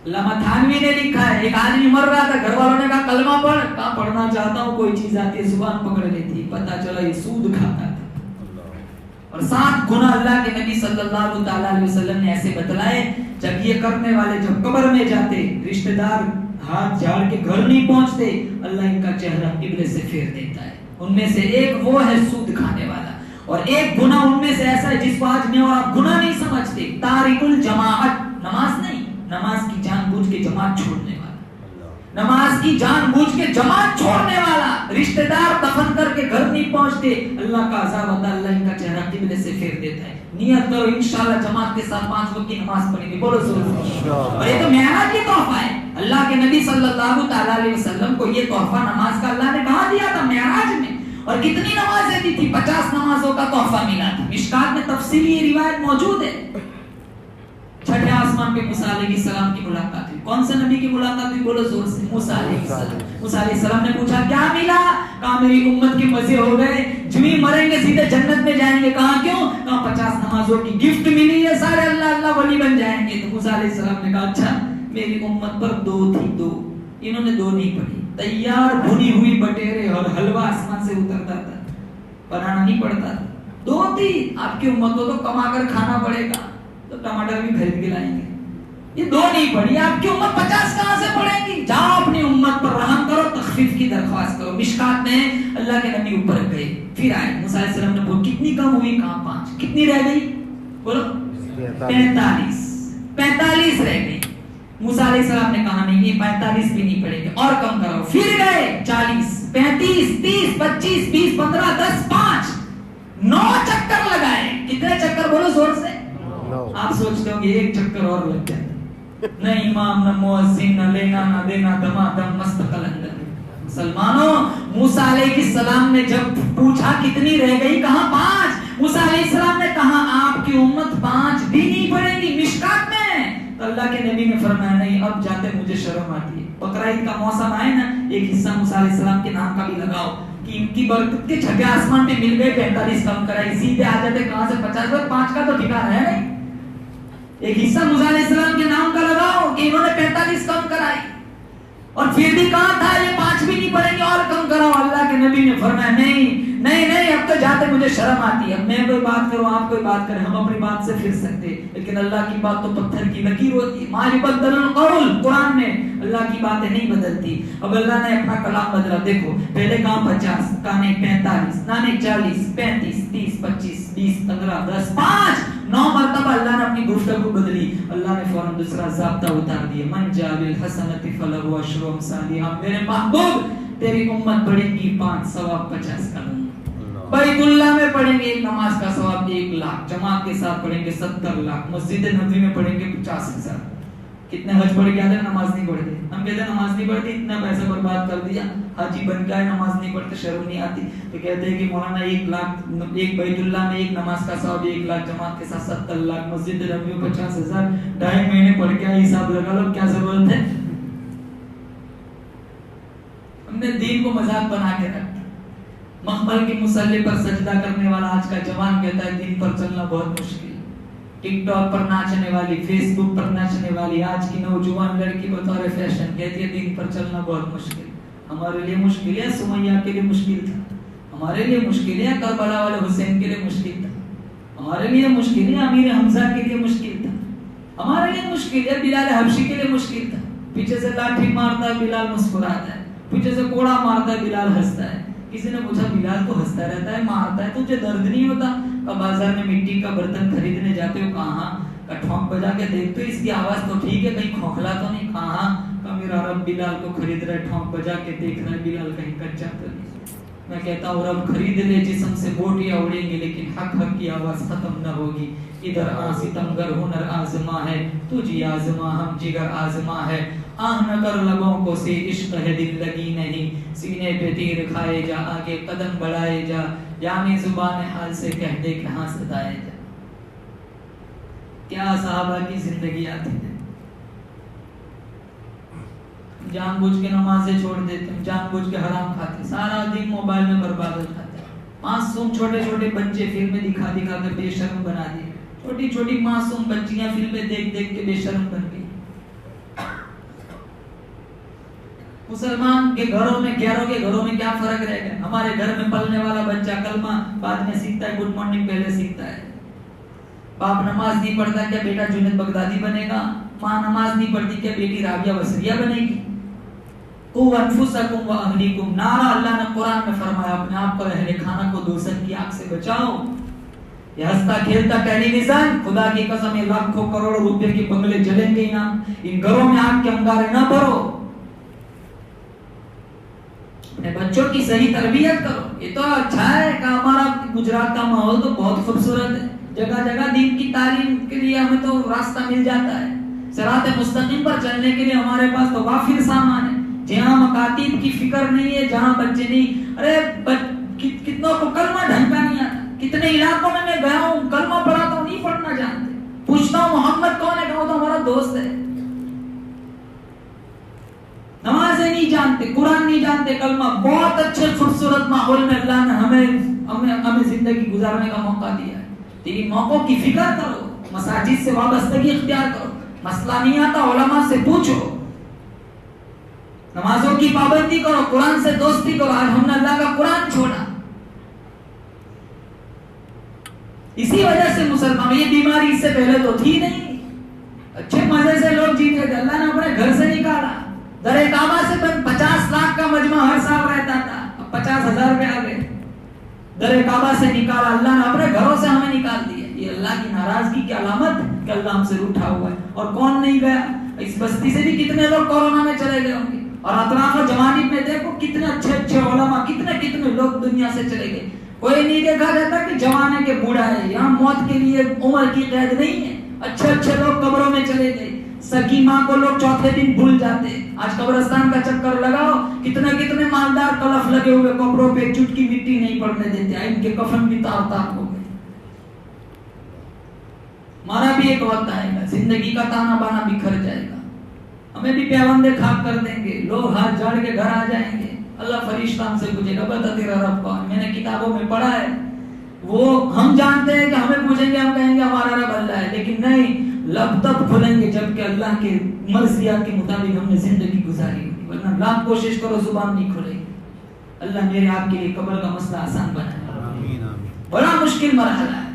علامہ تھانوی نے لکھا ہے ایک آدمی مر رہا تھا، گھر والوں نے کہا کلمہ پڑھ، کہا پڑھنا چاہتا ہوں، کوئی چیز آتی ہے زبان پکڑ لیتی، پتہ چلا یہ سود کھاتا تھا۔ اور 7 گناہ اللہ کے نبی صلی اللہ تعالی علیہ وسلم نے ایسے بتلائے، جب یہ کرنے والے جب قبر میں جاتے، رشتہ دار ہاتھ جھاڑ کے گھر نہیں پہنچتے، اللہ ان کا چہرہ قبلے سے پھیر دیتا ہے۔ ان میں سے ایک وہ ہے سود کھانے والا، اور ایک گناہ ان میں سے ایسا ہے جس کو آج میں اور آپ گناہ نہیں سمجھتے، تارک الجماعت، نماز نہیں، نماز کی جان بوجھ کے جماعت چھوڑنے والا، نماز کی جان بوجھ کے جماعت چھوڑنے والا، رشتہ دار دفن کر کے گھر نہیں پہنچتے، اللہ کا عذاب ہوتا ہے، اللہ ان کا چہرہ قبلے سے پھیر دیتا ہے۔ نیت کرو انشاءاللہ جماعت کے ساتھ 5 وقت کی نماز پڑھیں گے، بولو زور سے۔ اور یہ تو معراج کی تحفہ ہے، اللہ کے نبی صلی اللہ تعالی علیہ وسلم کو یہ تحفہ نماز کا اللہ نے کہاں دیا تھا؟ معراج میں۔ اور کتنی نمازیں دی تھی؟ 50 نمازوں کا تحفہ ملا تھا۔ مشکات میں تفصیلی یہ روایت موجود ہے۔ چھٹے آسمان پہ موسیٰ علیہ السلام کی ملاقات ہوئی۔ کون سے نبی کی ملاقات ہوئی؟ بولو زور سے، موسیٰ علیہ السلام۔ موسیٰ علیہ السلام نے پوچھا کیا ملا؟ کہا میری امت کے مزے ہو گئے، جمی مریں گے سیدھے جنت میں جائیں گے۔ کہا کیوں؟ کہا 50 نمازوں کی گفٹ ملی ہے، سارے اللہ اللہ ولی بن جائیں گے۔ تو موسیٰ علیہ السلام نے کہا اچھا میری امت پر 2 تھی، 2 انہوں نے 2 نہیں پڑھی۔ تیار بھنی ہوئی بٹیرے اور حلوہ آسمان سے اترتا تھا، بنانا نہیں پڑتا تھا، 2 تھی۔ آپ کی امت کو تو کما کر کھانا پڑے گا، تو ٹماٹر بھی خرید کے لائیں گے۔ یہ 2 نہیں پڑھی، آپ کی امت 50 کہاں سے پڑھے گی؟ جاؤ اپنی امت پر رحم کرو، تخفیف کی درخواست کرو۔ مشکات میں اللہ کے نبی اوپر گئے، پھر آئے، موسیٰ علیہ السلام نے بولا کتنی کم ہوئی؟ کہاں 5، کتنی رہ گئی؟ بولو 45 رہ گئی۔ موسیٰ علیہ السلام نے کہا نہیں یہ 45 بھی نہیں پڑھیں گے، اور کم کرو۔ پھر گئے 40، 35، 30، 25، 20، 15، 10، 5، 9 چکر لگائے۔ کتنے چکر؟ بولو زور سے۔ آپ سوچتے ہوں گے ایک چکر اور لگ جائے، نہ امام، نہ مؤذن، نہ لینا نہ دینا، دمادم مست قلندر۔ مسلمانوں، موسیٰ علیہ السلام نے جب پوچھا کتنی رہ گئی، کہاں 5۔ موسیٰ علیہ السلام نے کہا آپ کی امت 5 بھی نہیں پڑھے گی۔ مشکات میں تو اللہ کے نبی نے فرمایا نہیں اب جاتے مجھے شرم آتی ہے، بقرعید کا موسم آئے نا، ایک حصہ موسیٰ علیہ السلام کے نام کا بھی لگاؤ کہ ان کی برکت کے چھٹے آسمان پہ مل گئے، 45 کم کرائی، سیدھے آ جاتے کہاں سے 50 اور 5 کا تو ٹھکانا ہے نہیں۔ ایک حصہ موسیٰ علیہ السلام کے نام کا لگاؤ کہ انہوں نے 45 کم کرائی، اور پھر بھی کہا تھا یہ 5 بھی نہیں پڑھیں گے اور کم کراؤ۔ اللہ کے نبی نے فرمایا نہیں نہیں نہیں اب تو جاتے مجھے شرم آتی ہے، اب میں کوئی بات کروں آپ کوئی بات کریں، ہم اپنی بات سے پھر سکتے، لیکن اللہ کی بات تو پتھر کی لکیر ہوتی ہے۔ ما یبدل القول، قرآن میں اللہ کی باتیں نہیں بدلتی۔ اب اللہ نے اپنا کلام بدلا، دیکھو پہلے کہاں 50، کہاں نہیں 45، نہ نہیں 40، 35، 30، 25، 20، 15، 10، 5، 9 مرتبہ اللہ نے اپنی گفتگو بدلی۔ اللہ نے فوراً دوسرا ضابطہ اتار دیا، من جاء بالحسنۃ فلہ عشر امثالها۔ میرے محبوب تیری امت پڑھے گی 5، ثواب 50 کا دوں۔ بیت اللہ میں پڑھیں گے ایک نماز کا ثواب 1 لاکھ، جماعت کے ساتھ پڑھیں گے 70 لاکھ، مسجد نبوی میں پڑھیں گے 50,000۔ کتنے حج پڑھ کے آتے ہیں نماز نہیں پڑھتے، ہم کہتے ہیں نماز نہیں پڑھتی، اتنا پیسہ برباد کر دیا، حاجی بن کے نماز نہیں پڑھتے، شرم نہیں آتی، تو کہتے ہیں کہ مولانا 1 لاکھ، ایک بیت اللہ میں ایک نماز کا ثواب 1 لاکھ، جماعت کے ساتھ 70 لاکھ، مسجد نبوی 50,000، 2.5 مہینے پڑھ کے حساب لگا لو کیا ضرورت ہے؟ ہم نے دین کو مذاق بنا کے رکھا۔ مخمل کی مسلح پر سجدہ کرنے والا آج کا جوان کہتا ہے دین پر چلنا بہت مشکل ہے. ٹک ٹاک پر ناچنے والی، فیس بک پر ناچنے والی آج کی نوجوان لڑکی بطور فیشن کہتی ہے دین پر چلنا بہت مشکل. ہمارے لیے مشکل ہے، سمیہ کے لیے مشکل تھا. ہمارے لیے مشکل ہے، کربلا والے حسین کے لیے مشکل تھا. ہمارے لیے مشکل ہے، امیر حمزہ کے لیے مشکل تھا. ہمارے لیے مشکل ہے، بلال حبشی کے لیے مشکل تھا. پیچھے سے لاٹھی مارتا ہے بلال مسکراتا ہے، پیچھے سے کوڑا مارتا ہے بلال ہنستا ہے. کسی نے پوچھا بلال تو ہنستا رہتا ہے، مارتا ہے، تجھے درد نہیں ہوتا؟ کہ بازار میں مٹی کا برتن خریدنے جاتے ہو، کہاں کا ٹھونک بجا کے دیکھتے ہو اس کی آواز تو ٹھیک ہے، کہیں کھوکھلا تو نہیں؟ کہاں کا میرا رب بلال کو خرید رہا ہے، ٹھونک بجا کے دیکھ رہا ہے بلال کہیں کچا تو نہیں. میں کہتا ہوں رب خرید لے جسم سے بوٹیاں اڑیں گی لیکن حق حق کی آواز ختم نہ ہوگی. ادھر ستمگر ہنر آزما ہے، تجھی آزما ہم جگر آزما ہے. آہ نہ کر لبوں کو سے عشق ہے دل لگی نہیں، سینے پہ تیر کھائے جا آگے قدم بڑھائے جا، یعنی زبان حال سے کہہ دے کہ ہاں ستائے جا. کیا صحابہ کی زندگی آتی ہے. جان بوجھ کے نمازیں چھوڑ دیتے ہیں، جان بوجھ کے حرام کھاتے، سارا دن موبائل میں برباد ہو جاتے ہیں. معصوم چھوٹے چھوٹے بچے فلمیں دکھا دکھا کے بے شرم بنا دیے. چھوٹی چھوٹی معصوم بچیاں فلمیں دیکھ دیکھ کے بے شرم بن گئی. مسلمان کے گھروں میں، غیروں کے گھروں میں کیا فرق رہ گیا؟ ہمارے گھر میں پلنے والا بچہ کلمہ بعد میں سیکھتا ہے، گڈ مارننگ پہلے سیکھتا ہے. باپ نماز نہیں پڑھتا، کیا بیٹا جنید بغدادی بنے گا؟ ماں نماز نہیں پڑھتی، کیا بیٹی رابعہ بصریہ بنے گی؟ قوا انفسکم واہلیکم نارا، اللہ نے قرآن میں فرمایا اپنے آپ کو، اہل خانہ کو دوزخ کی آگ سے بچاؤ. یہ ہنستا کھیلتا ٹیلی ویژن، خدا کی قسم یہ لاکھوں کروڑوں روپے کے بنگلے جلیں گے نا، ان گھروں میں آگ کے انگارے نہ بھرو. اپنے بچوں کی صحیح تربیت کرو. یہ تو اچھا ہے کہ ہمارا گجرات کا ماحول تو بہت خوبصورت ہے، جگہ جگہ دین کی تعلیم کے لیے ہمیں تو راستہ مل جاتا ہے. صراط مستقیم پر چلنے کے لیے ہمارے پاس تو وافر سامان ہے. جہاں مکاتب کی فکر نہیں ہے، جہاں بچے نہیں، ارے کتنوں کو کلمہ ڈھنگ کا نہیں آتا. کتنے علاقوں میں میں گیا ہوں، کلمہ پڑھا تو نہیں پڑھنا جانتے. پوچھتا ہوں محمد کون ہے، کہو تو ہمارا دوست ہے. نمازیں نہیں جانتے، قرآن نہیں جانتے، کلمہ. بہت اچھے خوبصورت ماحول میں اللہ نے ہمیں زندگی گزارنے کا موقع دیا ہے. تین موقعوں کی فکر کرو، مساجد سے وابستگی اختیار کرو. مسئلہ نہیں آتا علماء سے پوچھو، نمازوں کی پابندی کرو، قرآن سے دوستی کرو. آج ہم نے اللہ کا قرآن چھوڑا. اسی وجہ سے مسلمان، یہ بیماری اس سے پہلے تو تھی نہیں. اچھے مزے سے لوگ جیتے تھے، اللہ نے اپنے گھر سے نکالا. در کعبہ سے 50 لاکھ کا مجمع ہر سال رہتا تھا، اب 50,000 پہ آ گئے. در کعبہ سے نکالا اللہ نے، اپنے گھروں سے ہمیں نکال دیا. یہ اللہ کی ناراضگی کی علامت کہ اللہ ہم سے روٹھا ہوا ہے. اور کون نہیں گیا؟ اس بستی سے بھی کتنے لوگ کورونا میں چلے گئے ہوں گے. اور اطراف جوانب میں دیکھو کتنے اچھے اچھے علماء، کتنے لوگ دنیا سے چلے گئے. کوئی نہیں دیکھا جاتا کہ جوان ہے کہ بوڑھا ہے. یہاں موت کے لیے عمر کی قید نہیں ہے. اچھے لوگ قبروں میں چلے گئے. سکی ماں کو لوگ چوتھے دن بھول جاتے. آج قبرستان کا چکر لگاؤ، کتنے مالدار کلف لگے ہوئے قبروں پہ چٹکی مٹی نہیں پڑنے دیتے. ان کے کفن بھی تار تار ہو گئے. ہمارا بھی ایک وقت آئے گا، زندگی کا تانا بانا بکھر جائے گا. ہمیں بھی پیوندے خاک کر دیں گے. لوگ ہاتھ جاڑ کے گھر آ جائیں گے. اللہ فرشتہ ہم سے پوچھے گا بتا تیرا رب کون؟ میں نے کتابوں میں پڑھا ہے. وہ ہم جانتے ہیں کہ ہمیں پوچھیں گے، ہم کہیں گے ہمارا رب اللہ ہے. لیکن نہیں، لب تب کھلیں گے جب کہ اللہ کے مرضیات کے مطابق ہم نے زندگی گزاری ہوگی. ورنہ لاکھ کوشش کرو زبان نہیں کھلے گی. اللہ میرے آپ کے لیے قبر کا مسئلہ آسان بنائے. بڑا مشکل مرحلہ ہے.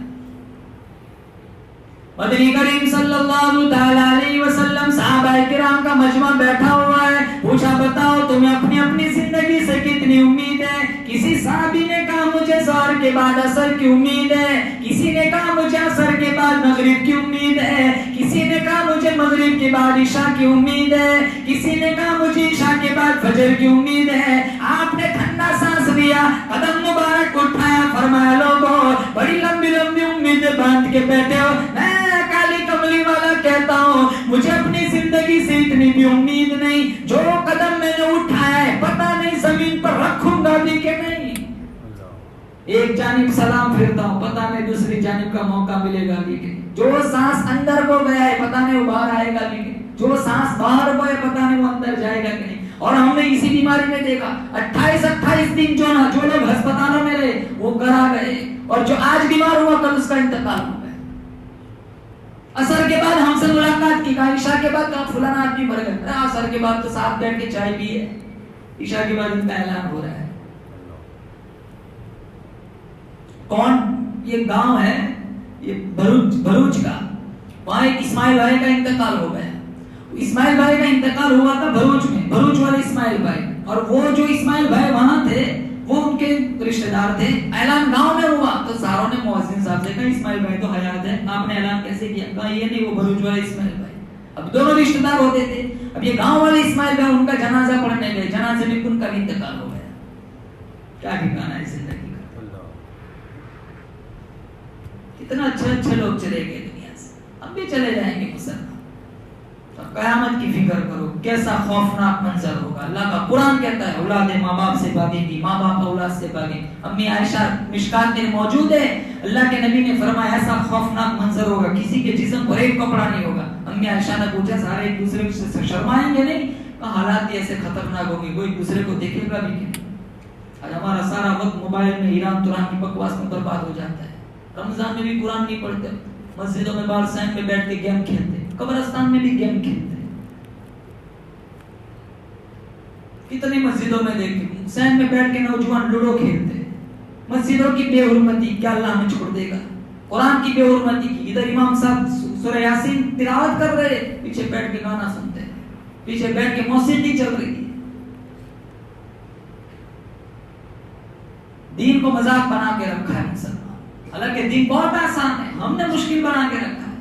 مدنی کریم صلی اللہ تعالی علیہ وسلم صحابہ کرام کا مجمع بیٹھا ہوا ہے. پوچھا بتاؤ تمہیں اپنی اپنی زندگی سے کتنی امید ہے؟ کسی صحابی نے کہا مجھے ظہر کے بعد عصر کی امید ہے. کسی نے کہا مجھے عصر کے بعد مغرب کی امید ہے. کسی نے کہا مجھے مغرب کے بعد عشاء کی امید ہے. کسی نے کہا مجھے عشاء کے بعد فجر کی امید ہے. آپ نے ٹھنڈا سانس لیا، قدم مبارک اٹھایا، فرمایا لوگوں بڑی لمبی لمبی امیدیں باندھ کے بیٹھے ہو. میں کالی کملی والا کہتا ہوں مجھے اپنی زندگی سے اتنی بھی امید نہیں. جو قدم میں نے اٹھایا ہے پتہ نہیں زمین پر رکھوں گا بھی کہ نہیں. ایک جانب سلام پھرتا ہوں، پتہ نہیں دوسری جانب کا موقع ملے گا بھی کہ نہیں. جو سانس اندر کو گیا ہے پتہ نہیں وہ باہر آئے گا بھی کہ نہیں. جو سانس باہر کو ہے پتہ نہیں وہ اندر جائے گا کہ نہیں. اور ہم نے اسی بیماری میں دیکھا 28 دن جو لوگ ہسپتالوں میں رہے وہ کرا گئے، اور جو آج بیمار ہوا کل اس کا انتقال ہو گیا۔ اثر کے بعد ہم سے ملاقات کی، کہا عشاء کے بعد کہا فلانا آدمی مر گیا، اثر کے بعد تو ساتھ بیٹھ کے چائے پیے، عشاء کے بعد ان کا اعلان ہو رہا ہے۔ کون؟ یہ گاؤں ہے یہ بھروچ کا، وہاں ایک اسماعیل بھائی کا انتقال ہو گیا۔ اسماعیل بھائی کا انتقال ہوا تھا بھروچ میں، بھروچ والے اسماعیل بھائی، اور وہ جو اسماعیل بھائی وہاں تھے وہ ان کے رشتہ دار تھے۔ اعلان گاؤں میں ہوا تو ساروں نے مؤذن صاحب سے کہا اسماعیل بھائی تو حیات ہے، آپ نے اعلان کیسے کیا؟ کہا یہ نہیں، وہ بھروچ والے اسماعیل بھائی۔ اب دونوں رشتہ دار ہوتے تھے، اب یہ گاؤں والے اسماعیل بھائی ان کا جنازہ پڑھنے گئے، جنازے میں ان کا بھی انتقال ہو گیا۔ کیا ٹھکانا ہے زندگی کا؟ کتنا اچھے لوگ چلے گئے دنیا سے، اب بھی چلے جائیں گے مسلمان۔ قیامت کی فکر کرو، کیسا خوفناک منظر ہوگا۔ اللہ کا قرآن کہتا ہے اولاد ماں باپ سے بھاگے گی، ماں باپ اولاد سے بھاگے۔ امی عائشہ مشکات میں موجود ہے، اللہ کے نبی نے فرمایا ایسا خوفناک منظر ہوگا، کسی کے جسم پر ایک کپڑا نہیں ہوگا۔ امی عائشہ نے پوچھا سارے ایک دوسرے سے شرمائیں گے نہیں؟ کہا حالات ایسے خطرناک ہوں گے، کوئی دوسرے کو دیکھے گا بھی نہیں۔ آج ہمارا سارا وقت موبائل میں ایران توران کی بکواس میں برباد ہو جاتا ہے۔ رمضان میں بھی قرآن نہیں پڑھتے، مسجدوں میں بالسائن میں بیٹھ کے گیم کھیلتے، قبرستان میں بھی گیم کھیلتے۔ کتنی مسجدوں میں دیکھتے سین میں بیٹھ کے نوجوان لوڈو کھیلتے۔ مسجدوں کی بے حرمتی کیا اللہ ہمیں چھوڑ دے گا؟ قرآن کی بے حرمتی کی، ادھر امام صاحب سورہ یاسین تلاوت کر رہے، پیچھے بیٹھ کے گانا سنتے، پیچھے بیٹھ کے موسیقی چل رہی۔ دین کو مذاق بنا کے رکھا ہے مسلمان، حالانکہ دین بہت آسان ہے، ہم نے مشکل بنا کے رکھا ہے۔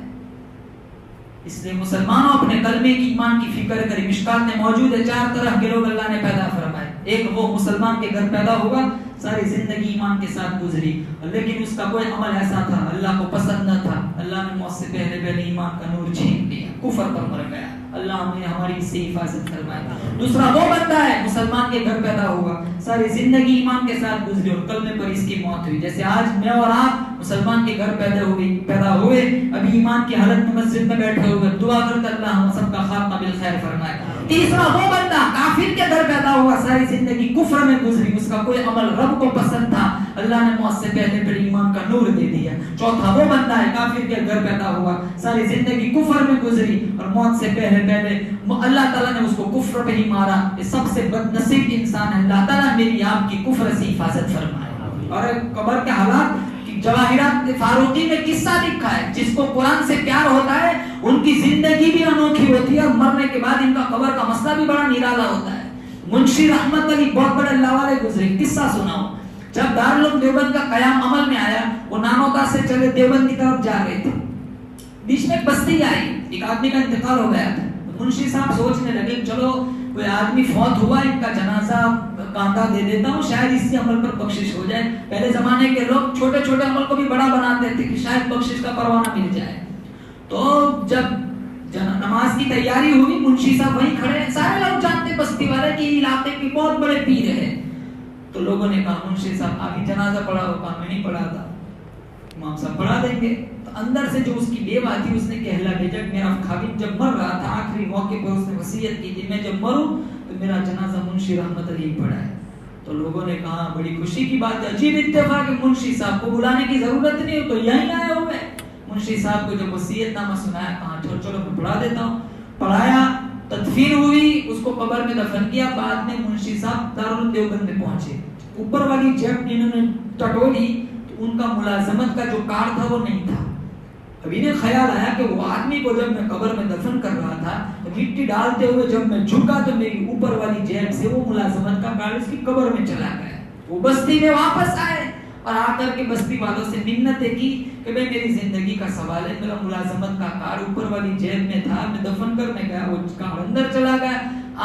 اس لیے مسلمانوں اپنے کلمے کی ایمان کی فکر کریں۔ مشکات میں موجود ہے 4 طرح کے لوگ اللہ نے پیدا فرمائے۔ ایک وہ مسلمان کے گھر پیدا ہوگا، ساری زندگی ایمان کے ساتھ گزری، لیکن اس کا کوئی عمل ایسا تھا اللہ کو پسند نہ تھا، اللہ نے موت سے پہلے ایمان کا نور چھین لیا، کفر پر مر گیا۔ اللہ ہمیں ہماری اس سے حفاظت فرمائے۔ دوسرا وہ بندہ ہے مسلمان کے گھر پیدا ہوگا، ساری زندگی ایمان کے ساتھ گزری اور کلمے پر اس کی موت ہوئی۔ جیسے آج میں اور آپ مسلمان کے گھر پیدا ہوئے، ابھی ایمان کی حالت میں مسجد میں بیٹھے ہوئے، دعا کرتے اللہ ہم سب کا خاتمہ بالخیر فرمائے۔ تیسرا وہ بندہ کافر کے گھر پیدا ہوا، ساری زندگی کفر میں گزری، اس کا کوئی عمل رب کو پسند تھا، اللہ نے موت سے پہلے ایمان کا نور دے دیا۔ چوتھا وہ بندہ ہے کافر کے گھر پیدا ہوا، ساری زندگی کفر میں گزری اور موت سے پہلے اللہ تعالیٰ نے اس کو کفر پہ ہی مارا۔ یہ سب سے بد نصیب انسان ہے۔ اللہ تعالیٰ میری آپ کی کفر سے حفاظت فرمائے۔ اور قبر کے حالات جواہرات فاروقی میں قصہ لکھا ہے، جس کو قرآن سے پیار ہوتا ہے ان کی زندگی بھی انوکھی ہوتی ہے اور مرنے کے بعد ان کا قبر کا مسئلہ بھی بڑا نرالا ہوتا ہے۔ منشی رحمت علی بہت بڑے اللہ والے گزرے، قصہ سناؤ۔ جب دارالعلوم دیوبند کا قیام عمل میں آیا، وہ نانوتا سے چلے دیوبند کی طرف جا رہے تھے، بیچ میں ایک بستی آئی، ایک آدمی کا انتقال ہو گیا تھا۔ منشی صاحب سوچنے لگے چلو کوئی آدمی فوت ہوا، ان کا جنازہ کاندھا دے دیتا ہوں، شاید اس سے عمل پر بخشش ہو جائے۔ پہلے زمانے کے لوگ چھوٹے چھوٹے عمل کو بھی بڑا بناتے تھے کہ شاید بخشش کا پروانہ مل جائے۔ تو جب نماز کی تیاری ہوئی، منشی صاحب وہیں کھڑے ہیں، سارے لوگ جانتے بستی والے کہ علاقے کے بہت بڑے پیر ہیں۔ تو لوگوں نے کہا منشی صاحب آپ ہی جنازہ پڑھا ہو؟ کہا میں نہیں پڑھا تھا۔ امام صاحب پڑھا دیں گے۔ تو اندر سے جو اس کی بیوہ تھی اس نے کہلا بھیجا، میرا خادم جب مر رہا تھا آخری موقع پر اس نے وصیت کی تھی میں جب مروں تو میرا جنازہ منشی رحمت علی پڑھا ہے۔ تو لوگوں نے کہا بڑی خوشی کی بات ہے، عجیب اتفاق ہے، منشی صاحب کو بلانے کی ضرورت نہیں ہو تو یہیں آئے ہوئے۔ منشی صاحب کو جب وصیت نامہ سنایا، کہا چلو میں پڑھا دیتا ہوں۔ پڑھایا، تدفین ہوئی، اس کو قبر میں دفن کیا۔ بعد میں منشی صاحب دارالعلوم دیوبند میں پہنچے، اوپر والی جیب انہوں نے ٹٹولی تو ان کا ملازمت کا جو کارڈ تھا وہ نہیں تھا۔ اب انہیں خیال آیا کہ وہ آدمی کو جب میں قبر میں دفن کر رہا تھا تو مٹی ڈالتے ہوئے جب میں جھکا تو میری اوپر والی جیب سے وہ ملازمت کا کارڈ اس کی قبر میں چلا گیا۔ وہ بستی میں واپس آئے اور آ کر کے بستی والوں سے منتیں کی کہ بھائی میری زندگی کا سوال ہے، میرا ملازمت کا کارڈ اوپر والی جیب میں تھا، میں دفن کرنے گیا، وہ کارڈ اندر چلا گیا،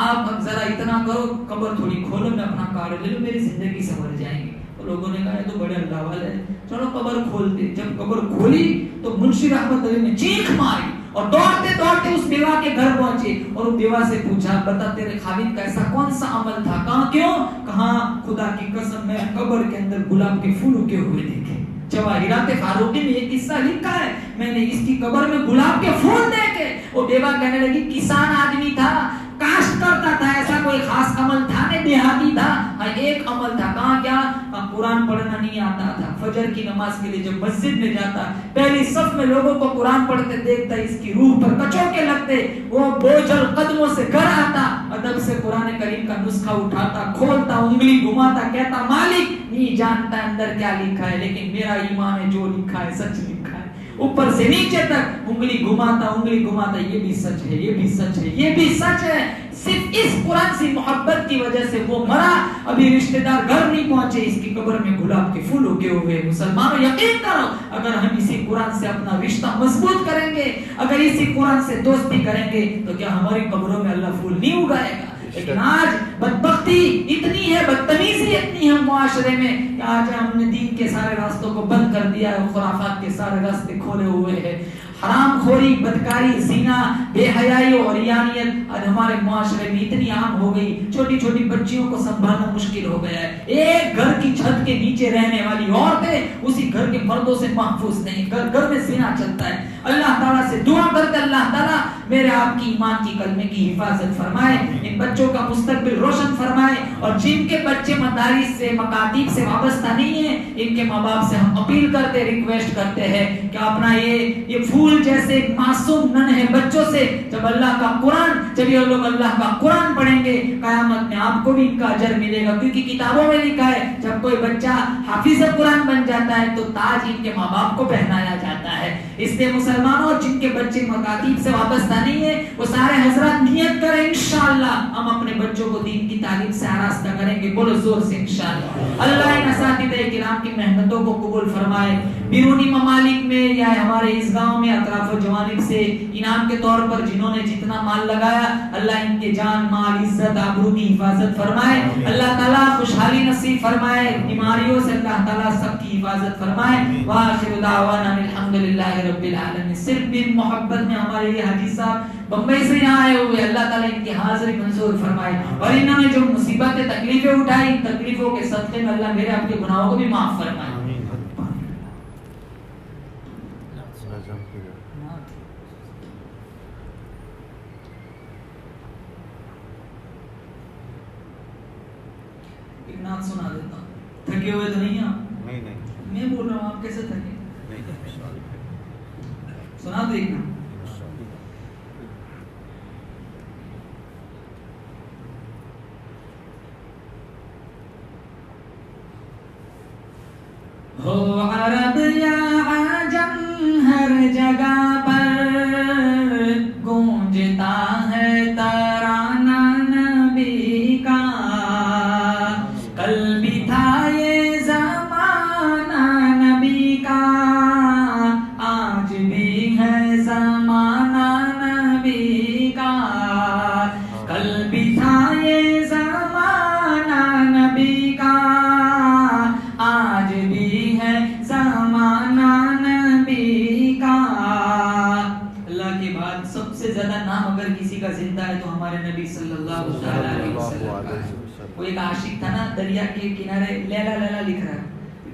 آپ اب ذرا اتنا کرو قبر تھوڑی کھولو، میں اپنا کارڈ لے لوں، میری زندگی سنور جائے گی۔ تو لوگوں نے کہا یہ تو بڑے اللہ والے ہیں، چلو قبر کھولتے۔ جب قبر کھولی تو منشی رحمت علی نے چیخ ماری اور دوڑتے دوڑتے اس بیوہ کے گھر پہنچے اور اس بیوہ سے پوچھا بتا تیرے خاوند کا ایسا کون سا عمل تھا؟ کہاں کیوں؟ کہا خدا کی قسم میں قبر کے اندر گلاب کے پھول اگے ہوئے دیکھے۔ جواہرات فاروقی میں یہ قصہ لکھا ہے، میں نے اس کی قبر میں گلاب کے پھول دیکھے۔ وہ بیوہ کہنے لگی کسان آدمی تھا، کاشت کرتا تھا، ایسا کوئی خاص عمل تھا نہیں، دیہاتی تھا. ہاں ایک عمل تھا، کہاں کیا؟ قرآن پڑھنا نہیں آتا تھا. فجر کی نماز کے لیے جب مسجد میں جاتا، پہلی صف میں لوگوں کو قرآن پڑھتے دیکھتا، اس کی روح پر کچوکے لگتے، وہ بوجھل قدموں سے گھر آتا، ادب سے قرآن کریم کا نسخہ اٹھاتا، کھولتا، انگلی گھماتا، کہتا مالک نہیں جانتا اندر کیا لکھا ہے، لیکن میرا ایمان ہے جو لکھا ہے سچ لکھا ہے. اوپر سے نیچے تک انگلی گھماتا، یہ بھی سچ ہے، یہ بھی سچ ہے، یہ بھی سچ ہے. صرف اس قرآن سے محبت کی وجہ سے وہ مرا، ابھی رشتہ دار گھر نہیں پہنچے، اس کی قبر میں گلاب کے پھول اگے ہوئے. مسلمانوں یقین کرو، اگر ہم اسی قرآن سے اپنا رشتہ مضبوط کریں گے، اگر اسی قرآن سے دوستی کریں گے، تو کیا ہماری قبروں میں اللہ پھول نہیں اگائے گا؟ لیکن آج بدبختی اتنی ہے، بدتمیزی اتنی ہے معاشرے میں کہ آج ہم نے دین کے سارے راستوں کو بند کر دیا ہے، خرافات کے سارے راستے کھولے ہوئے ہیں. حرام خوری، بدکاری، زنا، بے حیائی اور عیانیت آج ہمارے معاشرے میں اتنی عام ہو گئی، چھوٹی چھوٹی بچیوں کو سنبھالنا مشکل ہو گیا ہے. ایک گھر کی چھت کے نیچے رہنے والی عورتیں اسی گھر کے مردوں سے محفوظ نہیں، گھر میں زنا چلتا ہے. اللہ تعالیٰ سے دعا کرتے اللہ تعالیٰ میرے آپ کی ایمان کی کلمے کی حفاظت فرمائے، ان بچوں کا مستقبل روشن فرمائے، اور جن کے بچے مدارس سے مکاتب سے وابستہ نہیں ہیں، ان کے ماں باپ سے ہم اپیل کرتے، ریکویسٹ کرتے ہیں کہ اپنا یہ پھول جیسے معصوم ننھے بچوں سے جب اللہ کا قرآن، جب یہ لوگ اللہ کا قرآن پڑھیں گے، قیامت میں آپ کو بھی ان کا اجر ملے گا. کیونکہ کتابوں میں لکھا ہے جب کوئی بچہ حافظ قرآن بن جاتا ہے تو تاج ان کے ماں باپ کو پہنایا جاتا ہے. اس لیے مسلمانوں جن کے بچے مکاتب سے وابستہ نہیں ہے، وہ سارے حضرات نیت کریں انشاءاللہ ہم اپنے بچوں کو دین کی تعلیم سے آراستہ کریں گے. بولو زور سے انشاءاللہ. اللہ ان اساتذہ کرام کی محنتوں کو قبول فرمائے. بیرونی ممالک میں یا ہمارے اس گاؤں میں اطراف و جوانب سے انعام کے طور پر جنہوں نے جتنا مال لگایا، اللہ ان کے جان، مال، عزت، آبرو کی حفاظت فرمائے. اللہ تعالیٰ خوشحالی نصیب فرمائے، بیماریوں سے اللہ تعالیٰ سب کی حفاظت فرمائے. وآخر دعوانا الحمدللہ رب العالمین. صرف بھی محبت میں ہمارے یہ حاجی صاحب بمبئی سے یہاں آئے ہوئے، اللہ تعالیٰ ان کی حاضری منظور فرمائے، اور انہوں نے جو مصیبتیں تکلیفیں اٹھائی، ان تکلیفوں کے صدقے میں اللہ میرے آپ کے گناہوں کو بھی معاف فرمائے. ایک نعت سنا دیتا ہوں. تھکے ہوئے تو نہیں آپ؟ نہیں. میں بول رہا ہوں آپ کیسے تھکے؟ سنا دو ایک نعت. ہو عرب یا عجم ہر جگہ پر گونجتا ہے ترانہ نبی کا. کل بھی تھا یہ زمانہ نبی کا، آج بھی ہے زمانہ نبی کا. کل بھی تھا یہ زمانہ نبی کا، آج بھی ہے زمانہ نبی کا. اللہ کے بعد سب سے زیادہ نام اگر کسی کا زندہ ہے تو ہمارے نبی صلی اللہ علیہ وسلم کا ہے. وہ ایک عاشق تھا نا، دریا کے کنارے لیلا لیلا لکھ رہا ہے.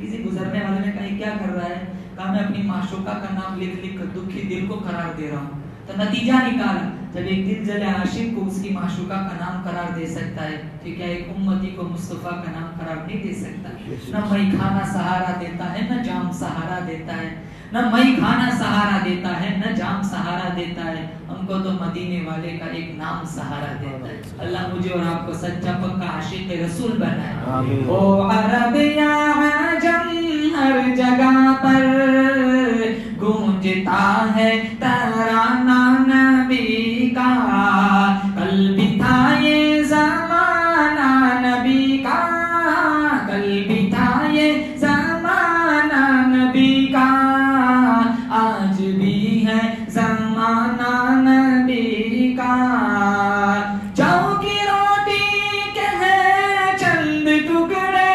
کسی گزرنے والے نے کہا یہ کیا کر رہا ہے؟ کہا میں اپنی معشوقہ کا نام لکھ لکھ کر دکھی دل کو قرار دے رہا ہوں. تو نتیجہ نکالا جب ایک دل جلے عاشق کو اس کی معشوقہ کا نام قرار دے سکتا ہے تو کیا ایک امتی کو مصطفیٰ کا نام قرار نہیں دے سکتا؟ نہ مئی کھانا سہارا دیتا ہے، نہ جام سہارا دیتا ہے. نہ مئی کھانا سہارا دیتا ہے، نہ جام سہارا دیتا ہے. ہم کو تو مدینے والے کا ایک نام سہارا دیتا ہے. اللہ مجھے اور آپ کو سچا پکا عاشق رسول بنائے. او عرب یا عجم ہر جگہ پر گونجتا ہے ترانہ نبی کا. کل بھی تھا یہ زمانہ نبی کا، کل بھی تھا یہ زمانہ نبی کا، آج بھی ہے زمانہ نبی کا. جاؤ کی روٹی کے ہیں چند ٹکڑے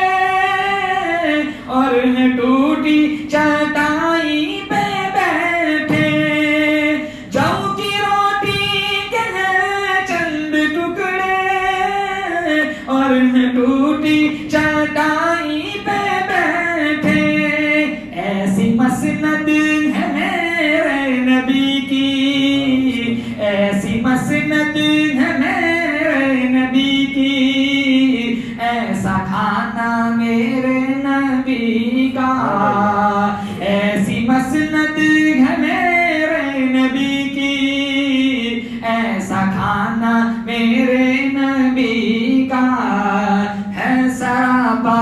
اور ہے ٹوٹی چٹائی پہ بیٹھے. جاؤ کی روٹی کے ہیں چند ٹکڑے اور ہے ٹوٹی چٹائی پہ بیٹھے. ایسی مسند ہے میرے میرے نبی کا ہے سراپا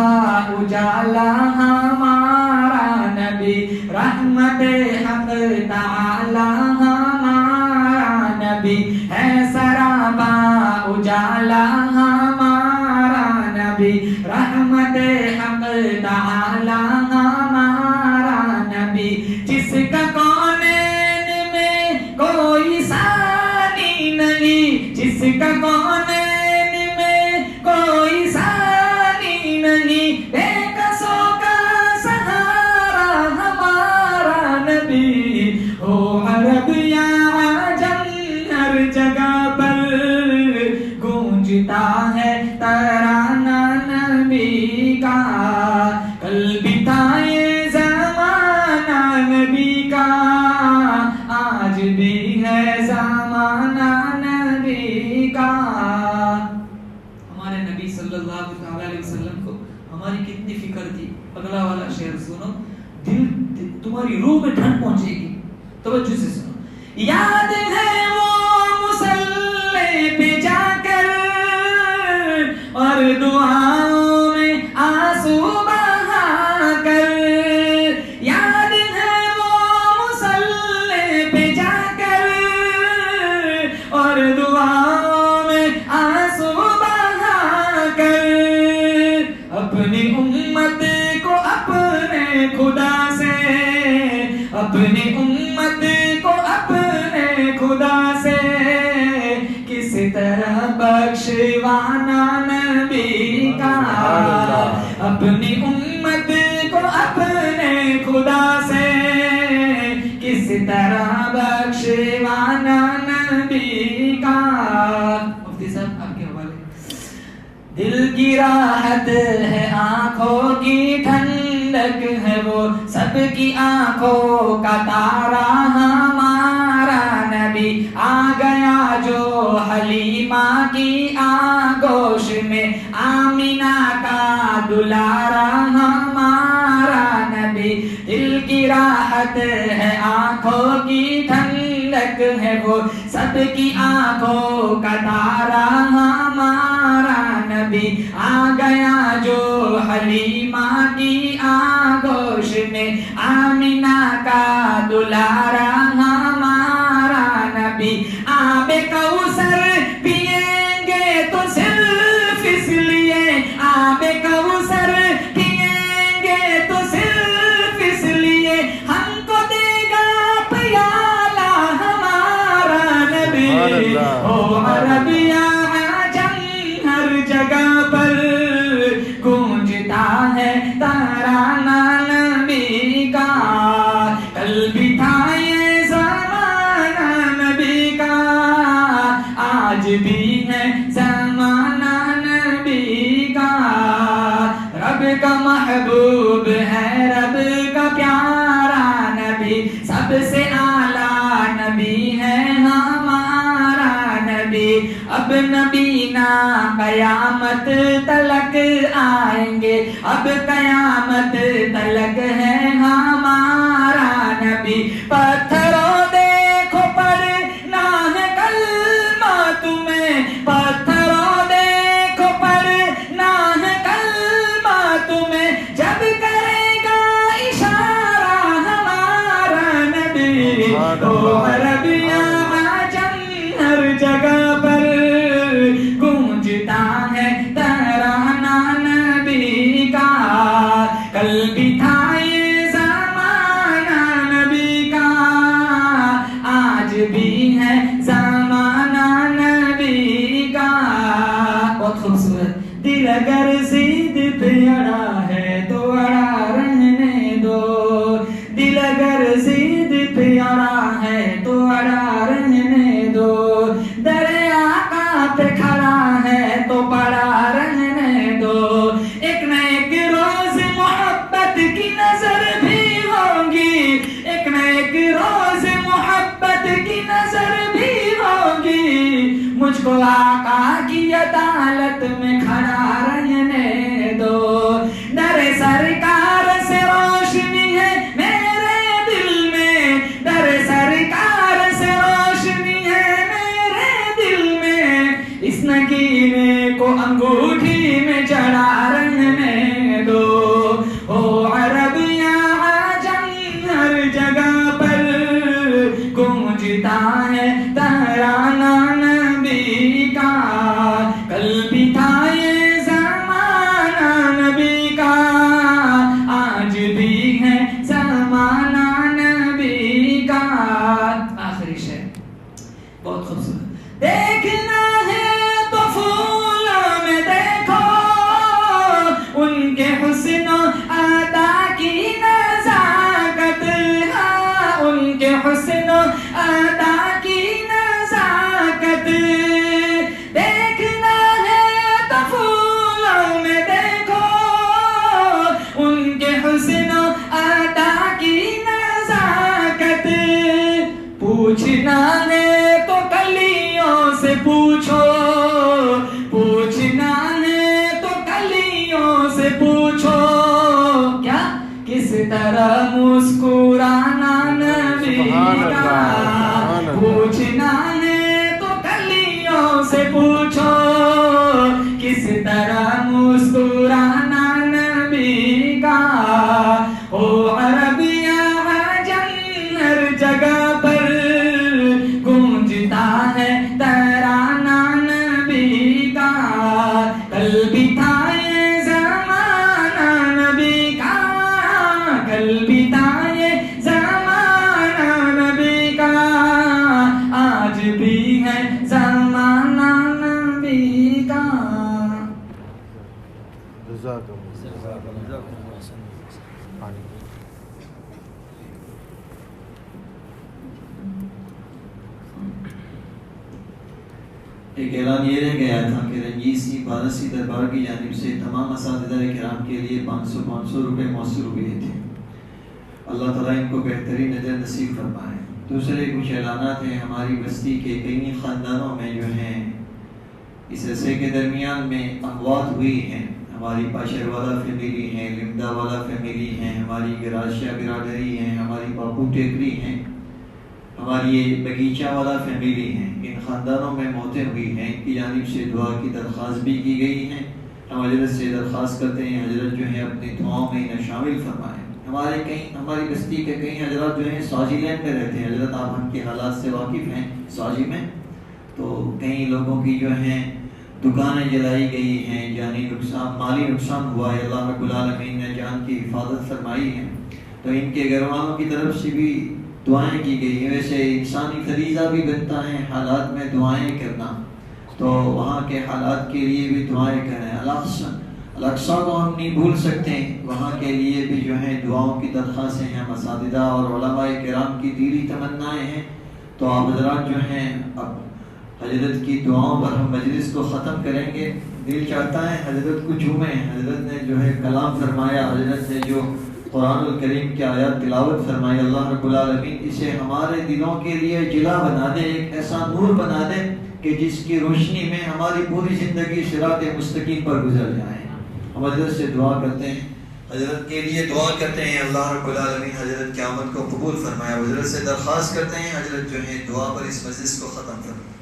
اجالا ہمارا نبی رحمت حق تعالی ہمارا نبی ہے سراپا اجالا ہمارا نبی رحمت حق تعالی ہمارا نبی جس کا کونین میں کوئی ثانی نہیں جس کا کونین میں کوئی ثانی نہیں بے کسوں کا سہارا ہمارا نبی ہو عرب یا عجم ہر جگہ پر گونجتا ہے ترانہ نبی کا کل بھی تھا یہ زمانہ نبی کا آج بھی ہے زمانہ نبی کا. ہمارے نبی صلی اللہ علیہ وسلم کو ہماری کتنی فکر تھی. اگلا والا شعر سنو, دل تمہاری روح میں ٹھنڈ پہنچے گی. توجہ سے سنو. یاد ہے وہ مصلی پہ جا کر اور دعاؤں میں آنسو بہا کر. یاد ہے وہ مصلی پہ جا کر اور دعاؤں میں آنسو بہا کر اپنی امت کو اپنے خدا سے اپنی امت کو اپنے خدا سے کس طرح بخشوانا نبی کا. اپنی امت کو اپنے خدا سے کس طرح بخشوانا نبی کا. مفتی صاحب آپ کے حوالے. دل کی راحت ہے آنکھوں کی ٹھنڈک ہے وہ سب کی آنکھوں کا تارا ہمارا نبی آ گیا جو حلیمہ کی آغوش میں آمینہ کا دلارا ہمارا نبی. دل کی راحت ہے آنکھوں کی ٹھنڈک ہے وہ سب کی آنکھوں کا تارا ہمارا نبی آ گیا جو حلیمہ کی آغوش میں آمینہ کا دلارا ہمارا نبی. آب کوثر پئیں گے تو صرف اس لیے آب کوثر پئیں گے تو صرف اس لیے ہم کو دے گا پیالہ ہمارا نبی. او عربیہ عجم ہر جگہ پر گونجتا ہے ترانہ نبی کا. کل بھی تھا یہ زمانہ نبی کا آج بھی ہے زمانہ نبی کا. رب کا محبوب ہے رب کا پیارا نبی سب سے اعلیٰ نبی ہے ہمارا نبی. اب نبی نہ قیامت تلک آئیں گے اب قیامت تلک ہے ہمارا نبی. پتھروں دیکھو پڑھنا ہے کلمہ تمہیں پتھروں دیکھو پڑھنا ہے کلمہ تمہیں جب کرے گا اشارہ ہمارا نبی. او عربیہ عجم ہر جگہ پر گونجتا ہے ترانہ نبی کا. کل بھی تھا یہ زمانہ نبی کا آج بھی ہے زمانہ نبی کا. بہت خوبصورت. دل اگر ضد پہ اڑا ہے تو اڑا رہنے دو. دل اگر ضد پہ اڑا ہے تو اڑا رہنے دو. دریا کا پہ کھڑا ہے تو پڑا رہنے دو. ایک نہ ایک روز محبت کی نظر بھی ہوگی ایک نہ ایک روز محبت کی نظر بھی ہوگی. مجھ کو آقا کی عدالت میں کھڑا رہنے دو. در سرکار سے روشنی ہے میرے دل میں در سرکار سے روشنی ہے میرے دل میں. اس گونجتا ہے ترانہ نبی کا، کل بھی تھا یہ زمانہ نبی کا، آج بھی ہے زمانہ نبی کا۔ آخری شعر بہت خوبصورت۔ دیکھنا ہے تو پھولوں میں دیکھو ان کے حسن و ادا کی نزاکت، ہاں ان کے حسن و ادا کی نزاکت۔ دیکھنا ہے تو پھولوں میں دیکھو ان کے حسن و ادا کی نزاکت، پوچھنا ہے تو کلیوں سے پوچھو، پوچھنا ہے تو کلیوں سے پوچھو، کیا کس طرح مسکرانا نبی کا، پوچھنا ہے تو کلیوں سے پوچھو، کس طرح مسکرانا نبی کا۔ او عرب یا عجم ہر جگہ پر گونجتا ہے ترانہ نبی کا، کل بھی تھا یہ زمانہ نبی کا، کل بھی تھا یہ زمانہ نبی کا، آج بھی ہے زمانہ نبی کا۔ ایک اعلان یہ رہ گیا تھا کہ رنجیت بارسی دربار کی جانب سے تمام اساتذہ کرام کے لیے 500 روپے موصول ہوئے تھے۔ اللہ تعالیٰ ان کو بہترین اجر نصیب فرمائے۔ دوسرے کچھ اعلانات ہیں، ہماری بستی کے کئی خاندانوں میں جو ہیں اس عرصے کے درمیان میں اموات ہوئی ہیں۔ ہماری پاشر والا فیملی ہیں، لمدہ والا فیملی ہیں، ہماری گراشیا برادری ہیں، ہماری باپو ٹیکری ہیں، ہماری یہ بگیچہ والا فیملی ہیں۔ ان خاندانوں میں موتیں ہوئی ہیں، ان کی جانب سے دعا کی درخواست بھی کی گئی ہے۔ ہم حضرت سے درخواست کرتے ہیں حضرت جو ہیں اپنی دعاؤں میں انہیں شامل فرمائیں۔ ہماری بستی کے کئی حضرات جو ہیں سواجی لینڈ میں رہتے ہیں، حضرت آپ ہم کے حالات سے واقف ہیں سواجی میں، تو کئی لوگوں کی جو ہیں دکانیں جلائی گئی ہیں، جانی نقصان مالی نقصان ہوا ہے، اللہ رب العالمین نے جان کی حفاظت فرمائی ہے، تو ان کے گھر والوں کی طرف سے بھی دعائیں کی گئی ہیں۔ ویسے انسانی فریضہ بھی بنتا ہے حالات میں دعائیں کرنا، تو وہاں کے حالات کے لیے بھی دعائیں کریں۔ الاقصی کو ہم نہیں بھول سکتے، وہاں کے لیے بھی جو ہے دعاؤں کی درخواستیں ہیں، اساتذہ اور علماء کرام کی دلی تمنائیں ہیں۔ تو آپ حضرات جو ہیں اب حضرت کی دعاؤں پر ہم مجلس کو ختم کریں گے۔ دل چاہتا ہے حضرت کو جھومیں، حضرت نے جو ہے کلام فرمایا، حضرت نے جو قرآن الکریم کی آیات تلاوت فرمائی، اللہ رب العالمین اسے ہمارے دلوں کے لیے جلا بنا دے، ایک ایسا نور بنا دے کہ جس کی روشنی میں ہماری پوری زندگی صراط مستقیم پر گزر جائے۔ ہم حضرت سے دعا کرتے ہیں، حضرت کے لیے دعا کرتے ہیں اللہ رب العالمین حضرت کی آمد کو قبول فرمائے۔ حضرت سے درخواست کرتے ہیں حضرت جو ہے دعا پر اس مجلس کو ختم فرمائے۔